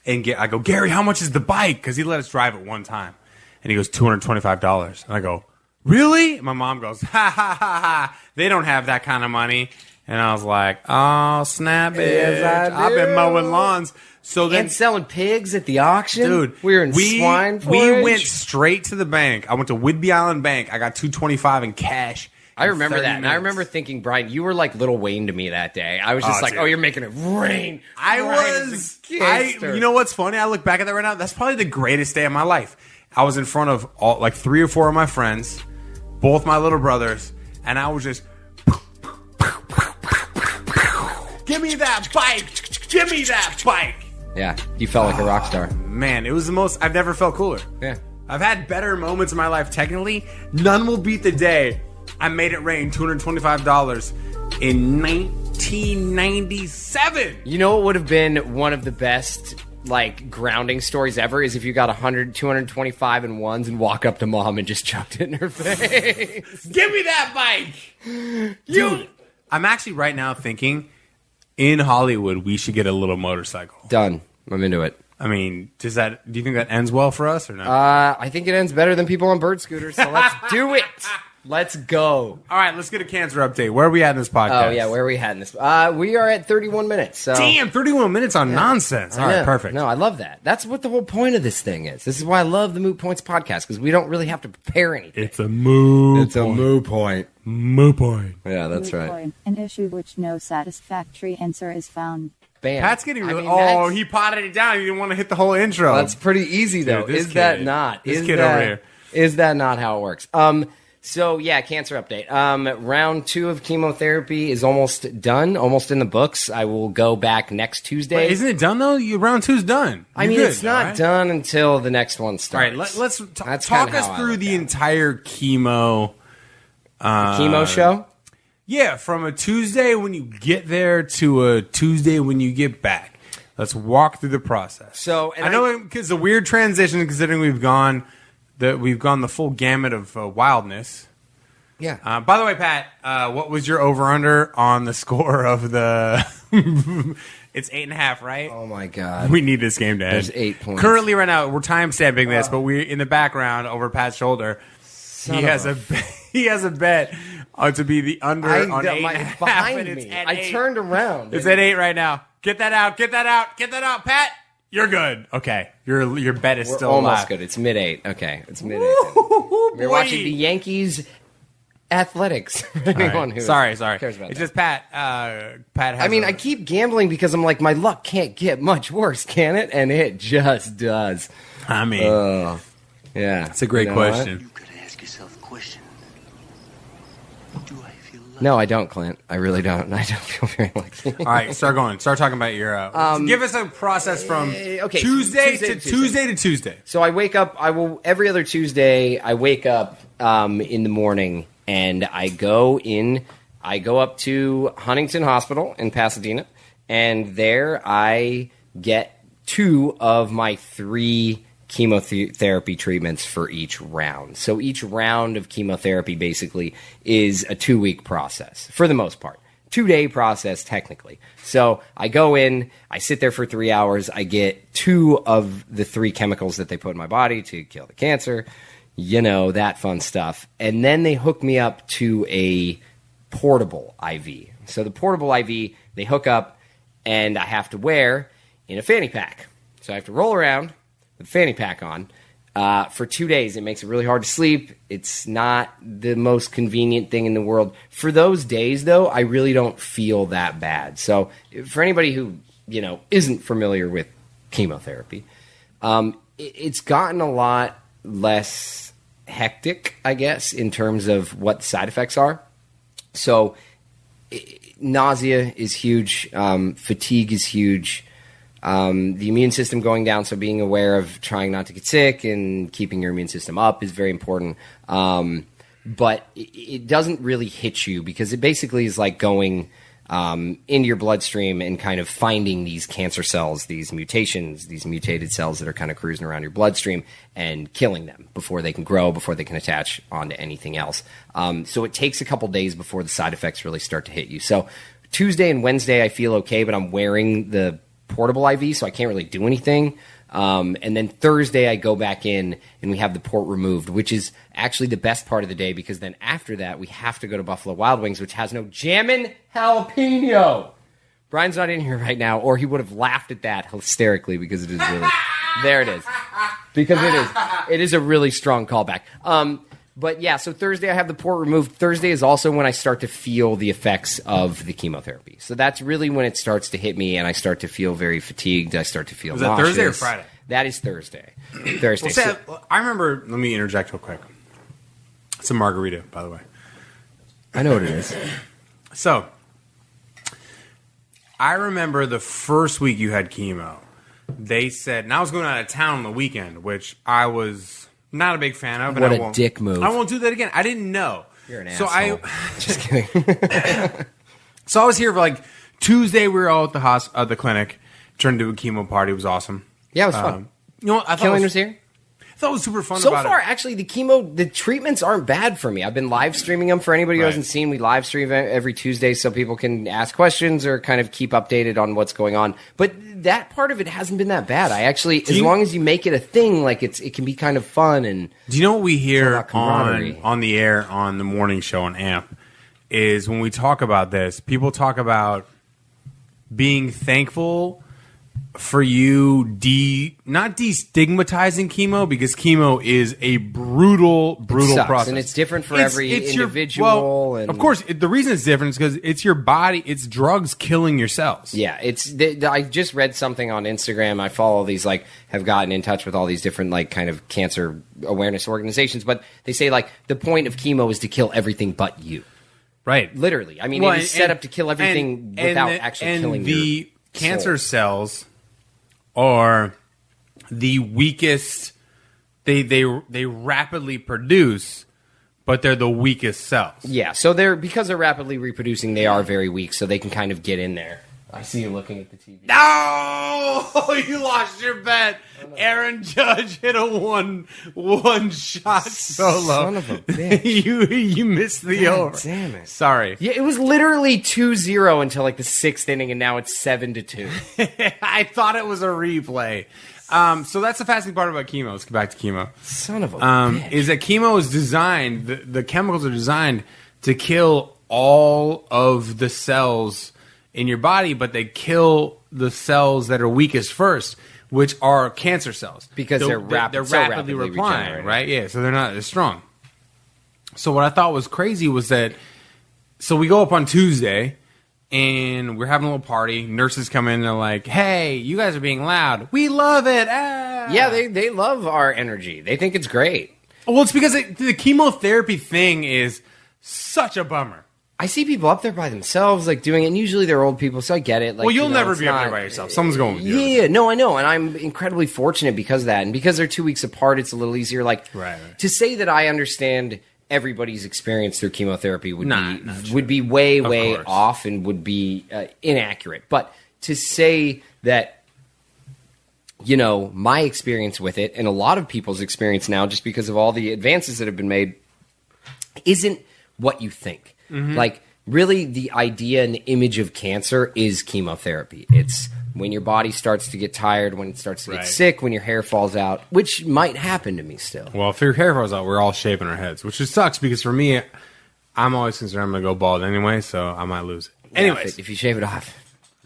And I go, Gary, how much is the bike? Because he let us drive it one time, and he goes $225. And I go, really? And my mom goes, ha ha ha ha. They don't have that kind of money. And I was like, oh snap it! Yes, I I've been do. mowing lawns. So then, And selling pigs at the auction, dude, we were in swine forage. We went straight to the bank. I went to Whidbey Island Bank. I got $225 in cash. I in remember 30 that, and I minutes. remember thinking, Brian, you were like Little Wayne to me that day. I was just like, dude. oh, you're making it rain. I Brian was. is a gangster. You know what's funny? I look back at that right now. That's probably the greatest day of my life. I was in front of like 3 or 4 of my friends, both my little brothers, and I was just, give me that bike, give me that bike. Yeah, you felt like a rock star. Man, it was the most. I've never felt cooler. Yeah. I've had better moments in my life. Technically, none will beat the day I made it rain $225 in 1997. You know what would have been one of the best like grounding stories ever is if you got 100, 225 in ones and walk up to mom and just chucked it in her face. Give me that bike. Dude, I'm actually right now thinking in Hollywood we should get a little motorcycle. Done. I'm into it. I mean, do you think that ends well for us or not? I think it ends better than people on bird scooters, so let's do it. Let's go. All right, let's get a cancer update. Where are we at in this podcast? Oh, yeah, where are we at in this? We are at 31 minutes. So. Damn, 31 minutes on nonsense. All right, perfect. No, I love that. That's what the whole point of this thing is. This is why I love the Moot Points podcast, because we don't really have to prepare anything. It's a moo. It's a moo point. Moo point. Yeah, that's Moot right. point, an issue which no satisfactory answer is found. Bam. Pat's getting really. that's- he potted it down. He didn't want to hit the whole intro. That's pretty easy, though. Dude, this Is that kid- not? this Is kid that, over here. Is that not how it works? So, yeah, cancer update. Round 2 of chemotherapy is almost done, almost in the books. I will go back next Tuesday. Wait, isn't it done though? Round 2's done. I You're mean, good, it's not right? done until the next one All starts. right, let's That's talk kinda us how I through look the at it. entire chemo. Chemo show? Yeah, from a Tuesday when you get there to a Tuesday when you get back. Let's walk through the process. So, and I know it's a weird transition considering we've gone the full gamut of wildness. Yeah. By the way, Pat, what was your over/under on the score of the? It's 8.5, right? Oh, my God. We need this game to end. There's 8 points. Currently, right now, we're time stamping this, but we in the background over Pat's shoulder. He has a bet to be the under on 8.5. It's behind and it's me. at I 8. turned around. It's at 8 right now. Get that out. Get that out. Get that out, Pat. You're good. Okay, your bet is We're still almost alive. good. It's mid-8. Okay, it's mid-8. We're watching the Yankees athletics. For anyone who Sorry. cares about It's that. just Pat. Pat has. I mean, I keep gambling because I'm like, my luck can't get much worse, can it? And it just does. I mean, Yeah. it's a great You know what? question. You gotta ask yourself a question. Do I feel lucky? No, I don't, Clint. I really don't. I don't feel very lucky. All right, start going. Start talking about your. Give us a process from okay, Tuesday Tuesday to to Tuesday to Tuesday. So I wake up. Every other Tuesday. I wake up in the morning and I go in. I go up to Huntington Hospital in Pasadena, and there I get 2 of my 3 chemotherapy treatments for each round. So each round of chemotherapy basically is a 2-week process for the most part. 2-day process technically. So I go in, I sit there for 3 hours, I get 2 of the 3 chemicals that they put in my body to kill the cancer, you know, that fun stuff. And then they hook me up to a portable IV. So the portable IV, they hook up and I have to wear in a fanny pack. So I have to roll around with a fanny pack on for 2 days. It makes it really hard to sleep. It's not the most convenient thing in the world. For those days, though, I really don't feel that bad. So for anybody who, you know, isn't familiar with chemotherapy, It's gotten a lot less hectic, I guess, in terms of what the side effects are. So nausea is huge. Fatigue is huge. The immune system going down, so being aware of trying not to get sick and keeping your immune system up is very important. But it doesn't really hit you because it basically is like going into your bloodstream and kind of finding these cancer cells, these mutations, these mutated cells that are kind of cruising around your bloodstream and killing them before they can grow, before they can attach onto anything else. So it takes a couple days before the side effects really start to hit you. So Tuesday and Wednesday I feel okay, but I'm wearing the portable IV, so I can't really do anything. And then Thursday I go back in and we have the port removed, which is actually the best part of the day because then after that we have to go to Buffalo Wild Wings, which has no jammin' jalapeno. Brian's not in here right now, or he would have laughed at that hysterically because it is really... There it is. Because it is a really strong callback. But yeah, so Thursday I have the port removed. Thursday is also when I start to feel the effects of the chemotherapy. So that's really when it starts to hit me and I start to feel very fatigued. I start to feel nauseous. Is that Thursday or Friday? That is Thursday. Thursday. Well, I remember, let me interject real quick. It's a margarita, by the way. I know what it is. So, I remember the first week you had chemo. They said, and I was going out of town on the weekend, which I was... not a big fan of. What a dick move. I won't do that again. I didn't know. You're an asshole. Just kidding. So I was here for like Tuesday. We were all at the clinic. Turned into a chemo party. It was awesome. Yeah, it was fun. You know what? I thought Killing was here? I thought it was super fun so about far, it. actually, the treatments aren't bad for me. I've been live streaming them for anybody who hasn't seen. We live stream every Tuesday so people can ask questions or kind of keep updated on what's going on. But that part of it hasn't been that bad. I actually, as long as you make it a thing, like it can be kind of fun. And do you know what we hear on the air on the morning show on AMP is when we talk about this, people talk about being thankful for you not destigmatizing chemo, because chemo is a brutal process, and it's different for every individual. Of course, the reason it's different is because it's your body, it's drugs killing your cells. Yeah, I just read something on Instagram. I follow these, like, have gotten in touch with all these different, like, kind of cancer awareness organizations, but they say, like, the point of chemo is to kill everything but you. Right. Literally. I mean, it is set up to kill everything without actually killing the cancer cells are the weakest. They rapidly produce, but they're the weakest cells. Yeah, so because they're rapidly reproducing, they are very weak, so they can kind of get in there. I see you looking at the TV. No, you lost your bet. Aaron Judge hit a one shot solo. Son of a bitch. you missed the over. Damn it. Sorry. Yeah, it was literally 2-0 until like the 6th inning, and now it's 7-2. I thought it was a replay. So that's the fascinating part about chemo. Let's get back to chemo. Son of a bitch. Is that chemo is designed, the chemicals are designed to kill all of the cells in your body, but they kill the cells that are weakest first, which are cancer cells. Because they're rapidly replying, right? Yeah, so they're not as strong. So what I thought was crazy was that, so we go up on Tuesday, and we're having a little party. Nurses come in, and they're like, hey, you guys are being loud. We love it. Ah. Yeah, they love our energy. They think it's great. Well, it's because the chemotherapy thing is such a bummer. I see people up there by themselves, like, doing it, and usually they're old people, so I get it. Like, well, you'll never be up there by yourself. Someone's going with you. Yeah, no, I know, and I'm incredibly fortunate because of that. And because they're 2 weeks apart, it's a little easier. Like, right. To say that I understand everybody's experience through chemotherapy would be way off and would be inaccurate. But to say that, you know, my experience with it, and a lot of people's experience now, just because of all the advances that have been made, isn't what you think. Mm-hmm. Like, really, the idea and the image of cancer is chemotherapy. It's when your body starts to get tired, when it starts to get sick, when your hair falls out, which might happen to me still. Well, if your hair falls out, we're all shaving our heads, which just sucks because for me, I'm always concerned I'm going to go bald anyway, so I might lose it. Anyways. If you shave it off.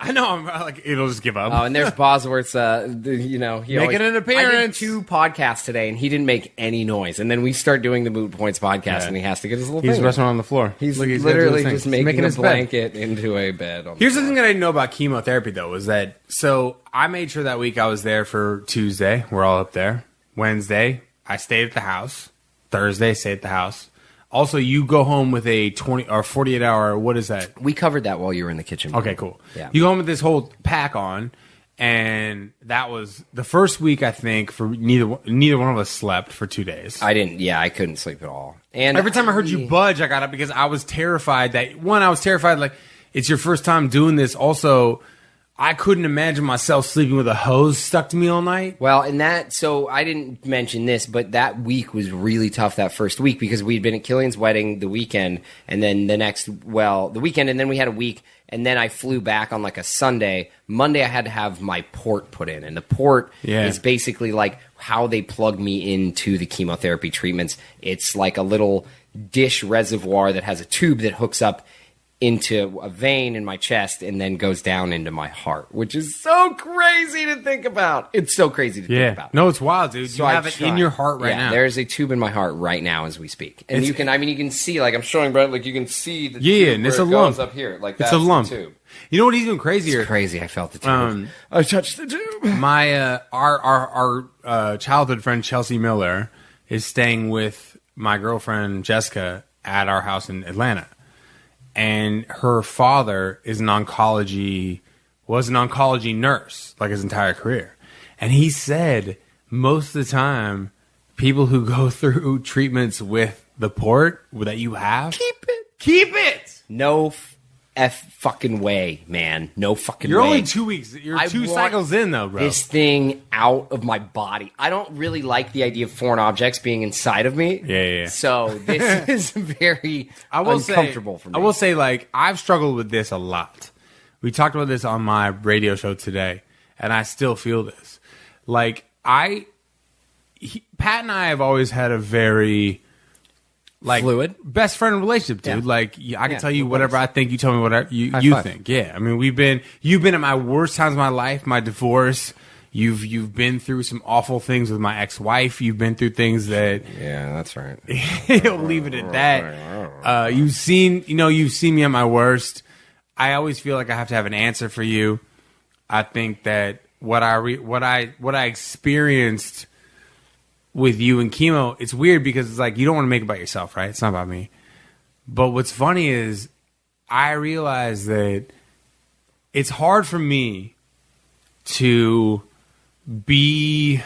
I know. I'm like, it'll just give up. Oh, and there's Bosworth's, he Making an appearance. I did 2 podcasts today, and he didn't make any noise. And then we start doing the Moot Points podcast, and he has to get his little He's thing. resting on the floor. He's Look, literally just making a his bed. blanket into a bed. Here's the thing that I didn't know about chemotherapy, though, is that, so I made sure that week I was there for Tuesday. We're all up there. Wednesday, I stayed at the house. Thursday, stayed at the house. Also, you go home with a 20 or 48 hour, what is that? We covered that while you were in the kitchen. Okay, cool. Yeah. You go home with this whole pack on, and that was the first week, I think, for neither one of us slept for 2 days. I couldn't sleep at all. And Every time I heard you budge, I got up because I was terrified like, it's your first time doing this. Also, I couldn't imagine myself sleeping with a hose stuck to me all night. Well, so I didn't mention this, but that week was really tough, that first week, because we'd been at Killian's wedding the weekend, and then the weekend, and then we had a week, and then I flew back on like a Sunday. Monday, I had to have my port put in, and the port is basically like how they plug me into the chemotherapy treatments. It's like a little dish reservoir that has a tube that hooks up into a vein in my chest and then goes down into my heart, which is so crazy to think about. It's so crazy to think about. No, it's wild, dude. So you have it in your heart right now. There's a tube in my heart right now as we speak. And you can see, like I'm showing Brett, like you can see the tube and it's where a it lump. goes up here. Like It's that's a lump. the tube. You know what? Even crazier. It's crazy. I felt the tube. I touched the tube. My our childhood friend Chelsea Miller is staying with my girlfriend Jessica at our house in Atlanta. And her father was an oncology nurse like his entire career. And he said most of the time, people who go through treatments with the port that you have, keep it. No fucking way, man. No fucking You're way. only 2 weeks. You're I 2 want cycles in, though, bro. This thing out of my body. I don't really like the idea of foreign objects being inside of me. Yeah. So this is very uncomfortable for me. I will say, like, I've struggled with this a lot. We talked about this on my radio show today, and I still feel this. Like, Pat and I have always had a very... like fluid best friend relationship, dude. Yeah. Like I can tell you whatever I think. You tell me whatever you think. Yeah, I mean you've been at my worst times of my life, my divorce. You've been through some awful things with my ex-wife. You've been through things that that's right. You'll leave it at that. You've seen me at my worst. I always feel like I have to have an answer for you. I think that what I experienced with you and chemo, it's weird because it's like you don't want to make it about yourself, right? It's not about me. But what's funny is I realize that it's hard for me to be,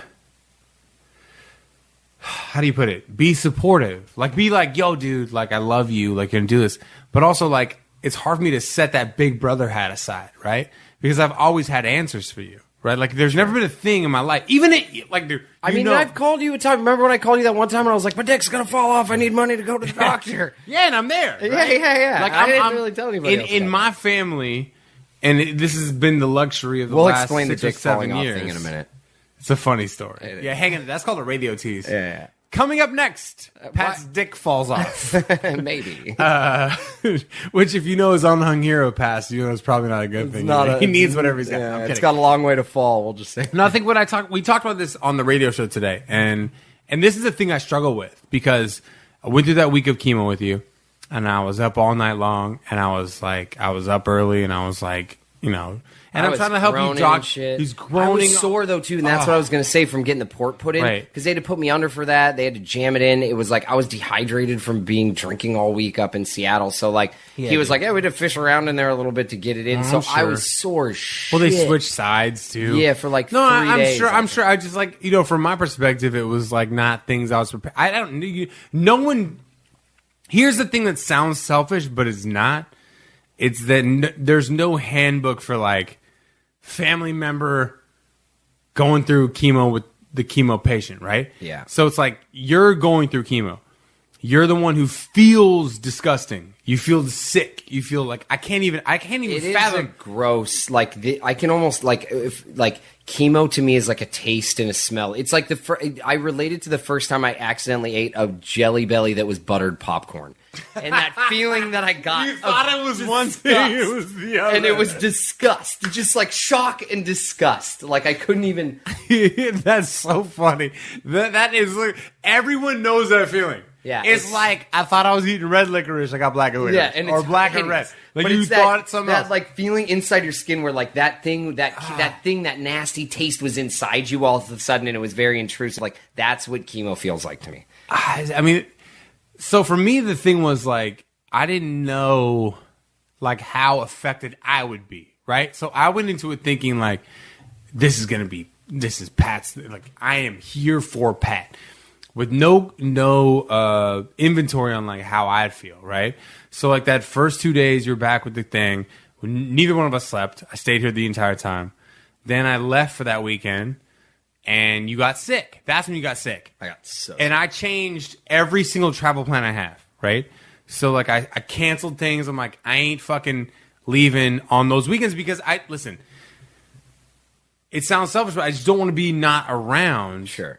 how do you put it? Be supportive. Like be like, yo, dude, like I love you, like you're gonna do this. But also like it's hard for me to set that big brother hat aside, right? Because I've always had answers for you. Right, like there's never been a thing in my life, even I've called you a time. Remember when I called you that one time and I was like, my dick's gonna fall off. I need money to go to the doctor. Yeah, and I'm there. Right? Yeah. Like I didn't really tell anybody else in my family, and this has been the luxury of the we'll last explain 6 the or dick 7 falling off years. thing in a minute. It's a funny story. Yeah, hang on. That's called a radio tease. Yeah. Coming up next, Pat's dick falls off. Maybe. Which, if you know his unhung hero past, you know it's probably not a good thing. He needs whatever he's got. Yeah, it's got a long way to fall. We'll just say. No, I think we talked about this on the radio show today, and this is the thing I struggle with because I went through that week of chemo with you, and I was up all night long, and I was up early, and I was like, and I'm trying to help you jog. He's groaning. I was sore though too, and that's what I was going to say from getting the port put in because they had to put me under for that. They had to jam it in. It was like I was dehydrated from drinking all week up in Seattle. So like he was like, "Yeah, we had to fish around in there a little bit to get it in." So I was sore as shit. Well, they switched sides too. Yeah, for like 3 days. I'm sure. I just like from my perspective, it was like not things I was prepared. I don't. No one. Here's the thing that sounds selfish, but it's not. It's that there's no handbook for like family member going through chemo with the chemo patient, right? Yeah. So it's like you're going through chemo. you're the one who feels disgusting. You feel sick. You feel like I can't even It is fathom. a gross. Like I can almost like chemo to me is like a taste and a smell. It's like I related to the first time I accidentally ate a Jelly Belly that was buttered popcorn, and that feeling that I got. You thought it was one thing, it was the other, and it was disgust, just like shock and disgust. Like I couldn't even. That's so funny. That is like, everyone knows that feeling. Yeah, it's like I thought I was eating red licorice. I got black and licorice. Yeah, and or it's black hideous. and red. Like but you it's thought something that else. like feeling inside your skin where like that nasty taste was inside you all of a sudden, and it was very intrusive. Like that's what chemo feels like to me. I mean, so for me, the thing was like I didn't know like how affected I would be. Right, so I went into it thinking like this is Pat's. Like I am here for Pat. With no inventory on like how I'd feel, right? So like that first 2 days, you're back with the thing. Neither one of us slept. I stayed here the entire time. Then I left for that weekend, and you got sick. That's when you got sick. I got so. And I changed every single travel plan I have, right? So like I canceled things. I'm like I ain't fucking leaving on those weekends because listen. It sounds selfish, but I just don't want to be not around. Sure.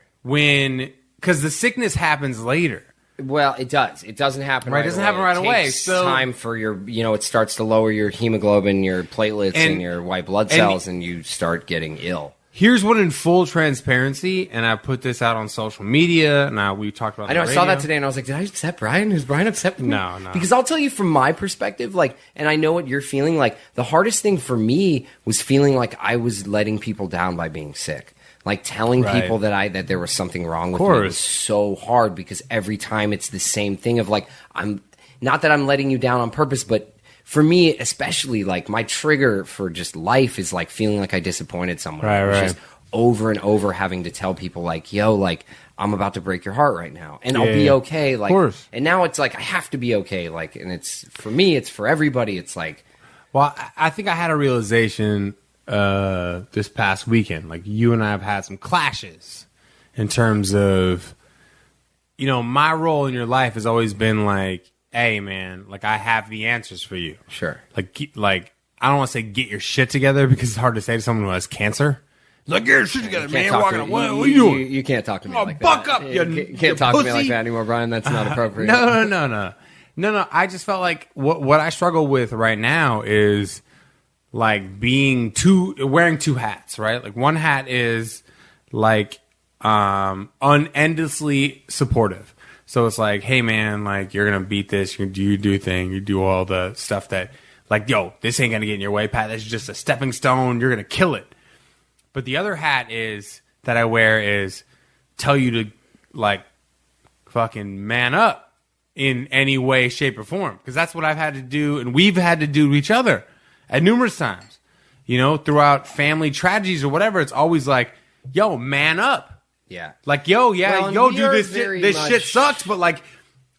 Because the sickness happens later. Well, it does. It doesn't happen right away. It doesn't happen right away. It takes So time for it starts to lower your hemoglobin, your platelets, and your white blood cells, and you start getting ill. Here's what, in full transparency, and I put this out on social media, and we talked about it on the I saw radio. that today, and I was like, did I upset Brian? Is Brian upset with me? No. Because I'll tell you from my perspective, like, and I know what you're feeling, like, the hardest thing for me was feeling like I was letting people down by being sick. Like telling people that there was something wrong with me was so hard because every time it's the same thing of like I'm not that I'm letting you down on purpose, but for me especially like my trigger for just life is like feeling like I disappointed someone. Right. Just over and over having to tell people like, yo, like I'm about to break your heart right now, and I'll be okay. Like, of course. And now it's like I have to be okay. Like, and it's for me, it's for everybody. It's like, well, I think I had a realization this past weekend. Like you and I have had some clashes in terms of, my role in your life has always been like, hey man, like I have the answers for you. sure. Like I don't want to say get your shit together because it's hard to say to someone who has cancer. Like get your shit together, man. What are you doing? You can't talk to me like buck that. up, You can't talk to me like that anymore, Brian. That's not appropriate. No. I just felt like what I struggle with right now is like wearing two hats, right? Like one hat is like unendlessly supportive. So it's like, hey man, like you're gonna beat this, you do your thing, you do all the stuff that like, yo, this ain't gonna get in your way, Pat. This is just a stepping stone, you're gonna kill it. But the other hat that I wear is tell you to like fucking man up in any way, shape, or form. Because that's what I've had to do, and we've had to do to each other at numerous times. Throughout family tragedies or whatever, it's always like, yo, man up. Yeah. Like, yo, Well, dude, this shit sucks, but like,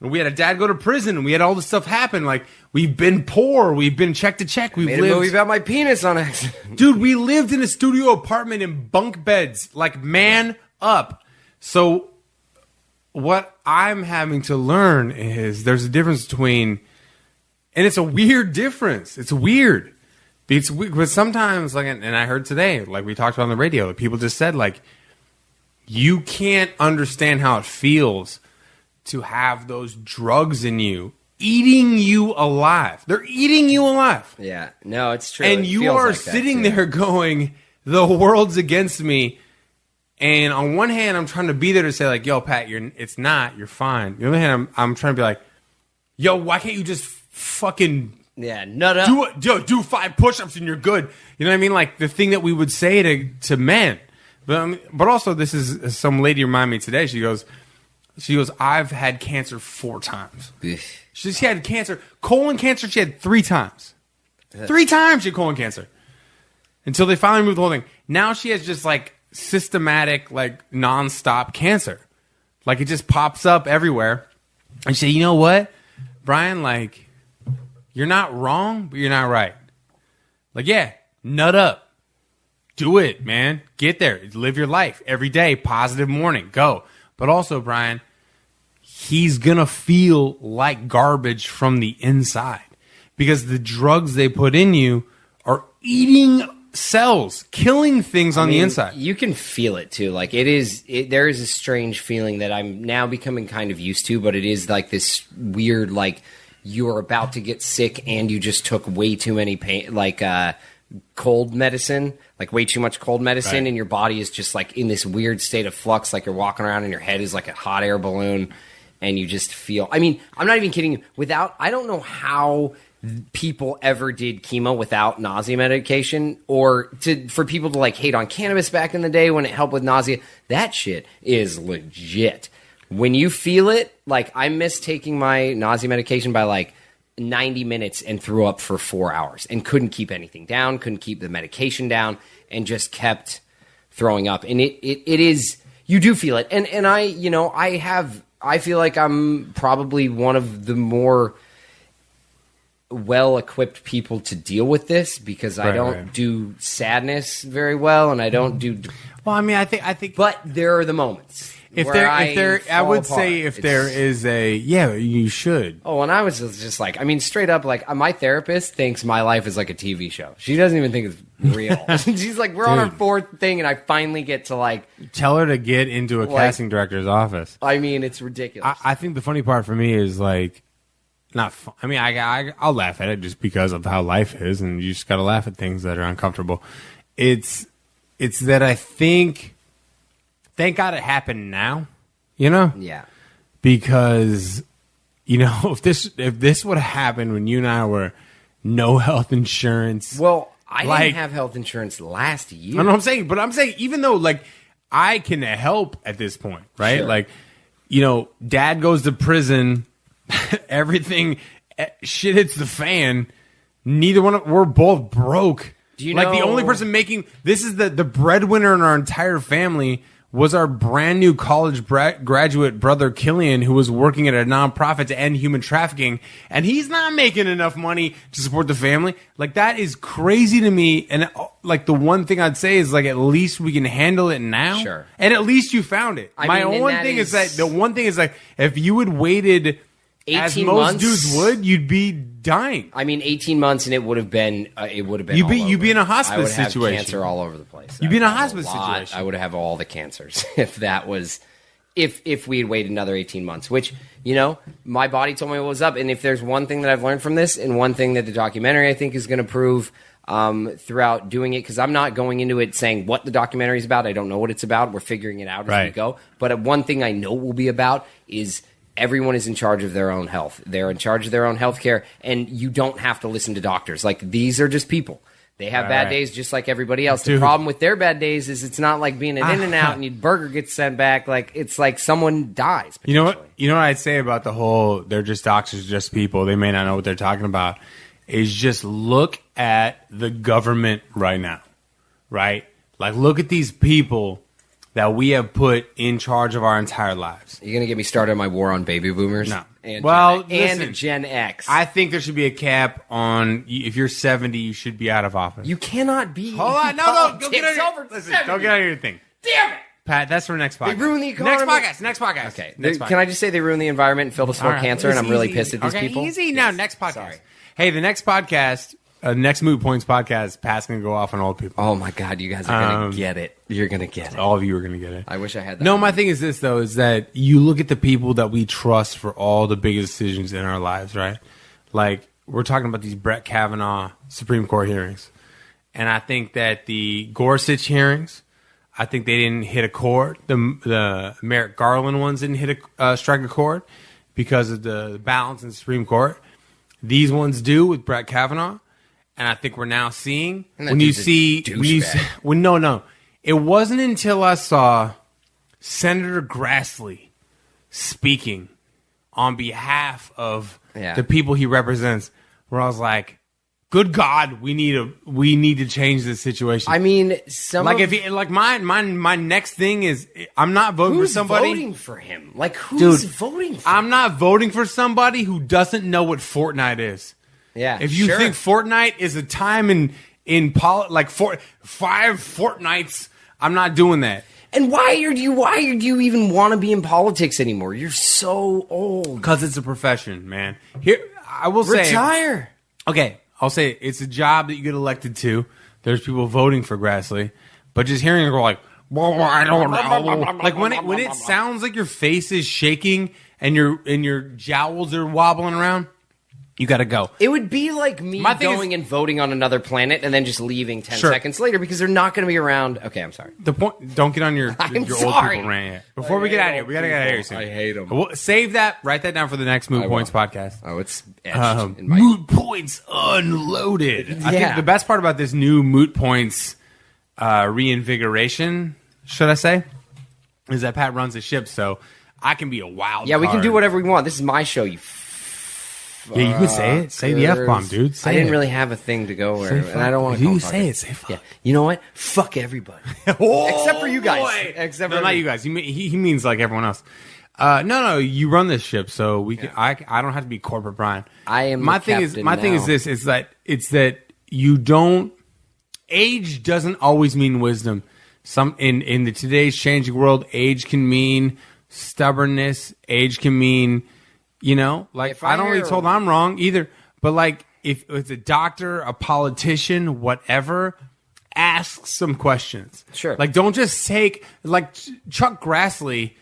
we had a dad go to prison, and we had all this stuff happen. Like, we've been poor, we've been check to check, we've Made lived. a movie about my penis on accident. Dude, we lived in a studio apartment in bunk beds. Like, man up. So, what I'm having to learn is there's a difference between, and it's a weird difference. It's weird. Because sometimes, like, and I heard today, like we talked about on the radio, people just said, like, you can't understand how it feels to have those drugs in you, eating you alive. They're eating you alive. Yeah. No, it's true. And It you feels are like that, sitting too. there going, the world's against me. And on one hand, I'm trying to be there to say, like, yo, Pat, it's not. You're fine. On the other hand, I'm trying to be like, yo, why can't you just fucking nut up. do 5 push-ups and you're good? You know what I mean? Like the thing that we would say to men. But also, this is some lady reminded me today. She goes, I've had cancer 4 times. She had cancer, colon cancer. She had 3 times. 3 times she had colon cancer until they finally removed the whole thing. Now she has just like systematic, like nonstop cancer. Like it just pops up everywhere. And she said, you know what, Brian? Like you're not wrong, but you're not right. Like yeah, nut up. Do it, man. Get there. Live your life every day. Positive morning. Go. But also, Brian, he's gonna feel like garbage from the inside because the drugs they put in you are eating cells, killing things on the inside. You can feel it too. Like there is a strange feeling that I'm now becoming kind of used to, but it is like this weird, like you're about to get sick and you just took way too many pain, like cold medicine, like way too much cold medicine, and your body is just like in this weird state of flux, like you're walking around and your head is like a hot air balloon, and you just feel. I mean, I'm not even kidding you. I don't know how people ever did chemo without nausea medication, or for people to like hate on cannabis back in the day when it helped with nausea. That shit is legit. When you feel it, like I missed taking my nausea medication by like 90 minutes and threw up for 4 hours and couldn't keep anything down, couldn't keep the medication down, and just kept throwing up. And it is, you do feel it. And I feel like I'm probably one of the more well-equipped people to deal with this because I don't do sadness very well, and I don't do. Well, I mean, I think, but there are the moments. I would say if there is you should. Oh, and I was just like, I mean, straight up, like my therapist thinks my life is like a TV show. She doesn't even think it's real. She's like, we're on our fourth thing, and I finally get to like tell her to get into a casting director's office. I mean, it's ridiculous. I think the funny part for me is like. Not fun. I mean, I'll laugh at it just because of how life is, and you just got to laugh at things that are uncomfortable. It's that I think, thank God it happened now, you know? Yeah. Because, you know, if this would have happened when you and I were no health insurance. Well, I didn't have health insurance last year. I know what I'm saying, even though, like, I can help at this point, right? Sure. Like, you know, dad goes to prison. Everything, shit hits the fan. We're both broke. Do you know? The only person making this is the breadwinner in our entire family was our brand new college graduate brother Killian, who was working at a nonprofit to end human trafficking, and he's not making enough money to support the family. Like, that is crazy to me. And like, the one thing I'd say is like, at least we can handle it now. Sure. And at least you found it. The one thing is like, if you had waited. As most dudes would, you'd be dying. I mean, 18 months, and it would have been. You'd be in a hospice situation. I would have cancer all over the place. You'd be in a hospice situation. I would have all the cancers if that was. If we had waited another 18 months, which, you know, my body told me what was up. And if there's one thing that I've learned from this, and one thing that the documentary I think is going to prove throughout doing it, because I'm not going into it saying what the documentary is about. I don't know what it's about. We're figuring it out as we go. But one thing I know will be about is. Everyone is in charge of their own health. They're in charge of their own health care, and you don't have to listen to doctors. Like, these are just people. They have bad days just like everybody else. The problem with their bad days is it's not like being an In-N-Out and your burger gets sent back. Like, it's like someone dies. You know what I'd say about the whole they're just doctors, just people. They may not know what they're talking about. Is just look at the government right now, right? Like, look at these people that we have put in charge of our entire lives. You're going to get me started on my war on baby boomers? No. And Gen X. I think there should be a cap on, if you're 70, you should be out of office. You cannot be. Hold on. No. Go get out of your thing. Damn it. Pat, that's for next podcast. They ruin the economy. Next podcast. Okay. Can I just say they ruin the environment and filled us full of cancer, and I'm really pissed at these people? Easy. Now, next podcast. Sorry. Hey, the next podcast... next Moot Points podcast, Pat's going to go off on old people. Oh, my God. You guys are going to get it. You're going to get it. All of you are going to get it. I wish I had that. No, my thing is this, though, is that you look at the people that we trust for all the biggest decisions in our lives, right? Like, we're talking about these Brett Kavanaugh Supreme Court hearings. And I think that the Gorsuch hearings, I think they didn't hit a chord. The Merrick Garland ones didn't strike a chord because of the balance in the Supreme Court. These ones do with Brett Kavanaugh. And I think we're now seeing it wasn't until I saw Senator Grassley speaking on behalf of the people he represents, where I was like, "Good God, we need to change this situation." I mean, my next thing is I'm not voting for somebody. Who's voting for him? Like, who's voting for him? I'm not voting for somebody who doesn't know what Fortnite is. Yeah, if you think Fortnite is a time in 5 fortnights I'm not doing that. And why do you even want to be in politics anymore? You're so old. Because it's a profession, man. Here, I will say, retire. Okay, I'll say it's a job that you get elected to. There's people voting for Grassley, but just hearing it go like, well, I don't know. Like when it sounds like your face is shaking and your jowls are wobbling around, you got to go. It would be like me going and voting on another planet and then just leaving 10 seconds later because they're not going to be around. Okay, I'm sorry. The point. Don't get on your old people rant yet. Before we get out of here, we got to get out of here soon. I hate them. We'll save that. Write that down for the next Moot Points podcast. Oh, it's etched in my... Moot Points Unloaded. I think the best part about this new Moot Points reinvigoration, should I say, is that Pat runs the ship, so I can be a wild card. We can do whatever we want. This is my show, you Yeah, you can say it. Say the F-bomb, dude. Say I didn't really have a thing to go where, and I don't want to call You say it. Say fuck. Yeah. You know what? Fuck everybody. Except for you guys. Boy. Except for not you guys. He means like everyone else. No, you run this ship, so we can. I don't have to be corporate Brian. I am. My thing is this: is that it's that you don't. Age doesn't always mean wisdom. Some in the today's changing world, age can mean stubbornness. Age can mean, like I don't really told I'm wrong either. But like if it's a doctor, a politician, whatever, ask some questions. Sure. Like don't just take like Chuck Grassley,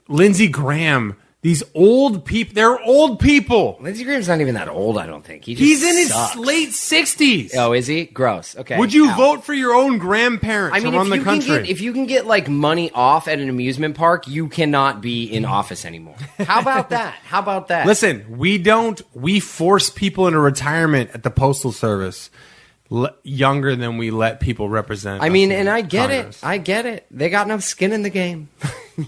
Lindsey Graham. These old people, they're old people. Lindsey Graham's not even that old, I don't think. He's in his late 60s. Oh, is he? Gross. Okay. Would you vote for your own grandparents to run the country? If you can get like money off at an amusement park, you cannot be in office anymore. How about that? Listen, we force people into retirement at the Postal Service younger than we let people represent. I mean, and I get it. They got no skin in the game.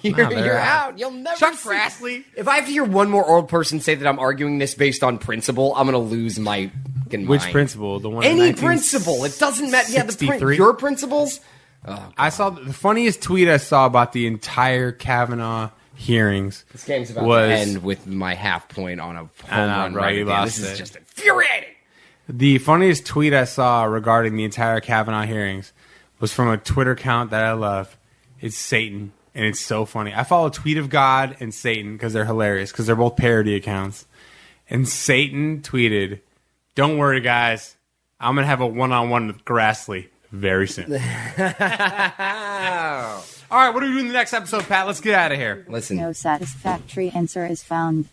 You're out. You'll never Chuck Grassley. If I have to hear one more old person say that I'm arguing this based on principle, I'm going to lose my fucking Which mind. principle? The one Any principle. It doesn't matter. Yeah, your principles. Oh, I saw the funniest tweet I saw about the entire Kavanaugh hearings. This game's about to end with my half point on a home run right again. This is just infuriating. The funniest tweet I saw regarding the entire Kavanaugh hearings was from a Twitter account that I love. It's Satan, and it's so funny. I follow Tweet of God and Satan because they're hilarious, because they're both parody accounts. And Satan tweeted, "Don't worry, guys. I'm going to have a one-on-one with Grassley very soon." All right, what are we doing in the next episode, Pat? Let's get out of here. Listen. No satisfactory answer is found.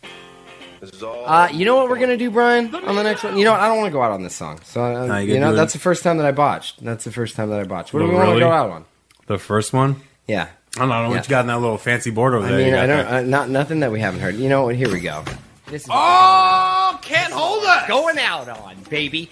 You know what we're going to do, Brian, on the next one? You know what? I don't want to go out on this song. So, that's the first time that I botched. What do we want to go out on? The first one? Yeah. I don't know what you got in that little fancy board over there. I don't. Nothing that we haven't heard. You know what? Here we go. This is can't hold us. Going out on, baby.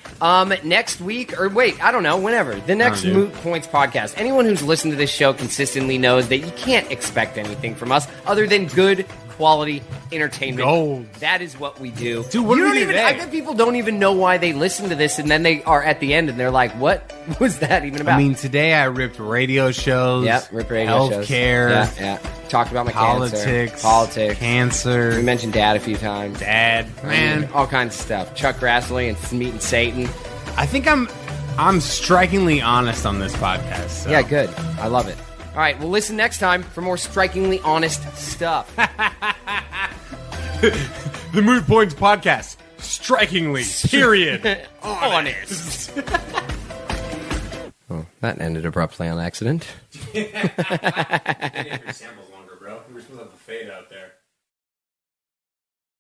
Next week, or wait, I don't know, whenever. The next Moot Points podcast. Anyone who's listened to this show consistently knows that you can't expect anything from us other than good quality entertainment. Gold. That is what we do. Dude, what do we do today? I bet people don't even know why they listen to this, and then they are at the end and they're like, what was that even about? I mean, today I ripped radio shows. Yep, ripped radio shows. Healthcare. Yeah. Talked about my politics. Cancer. We mentioned Dad a few times. Man. All kinds of stuff. Chuck Grassley and meeting Satan. I think I'm strikingly honest on this podcast. So. Yeah, good. I love it. All right, we'll listen next time for more strikingly honest stuff. The Moot Points podcast. Strikingly, period. honest. Well, that ended abruptly on accident. Your sample's longer, bro. We were supposed to have the fade out there.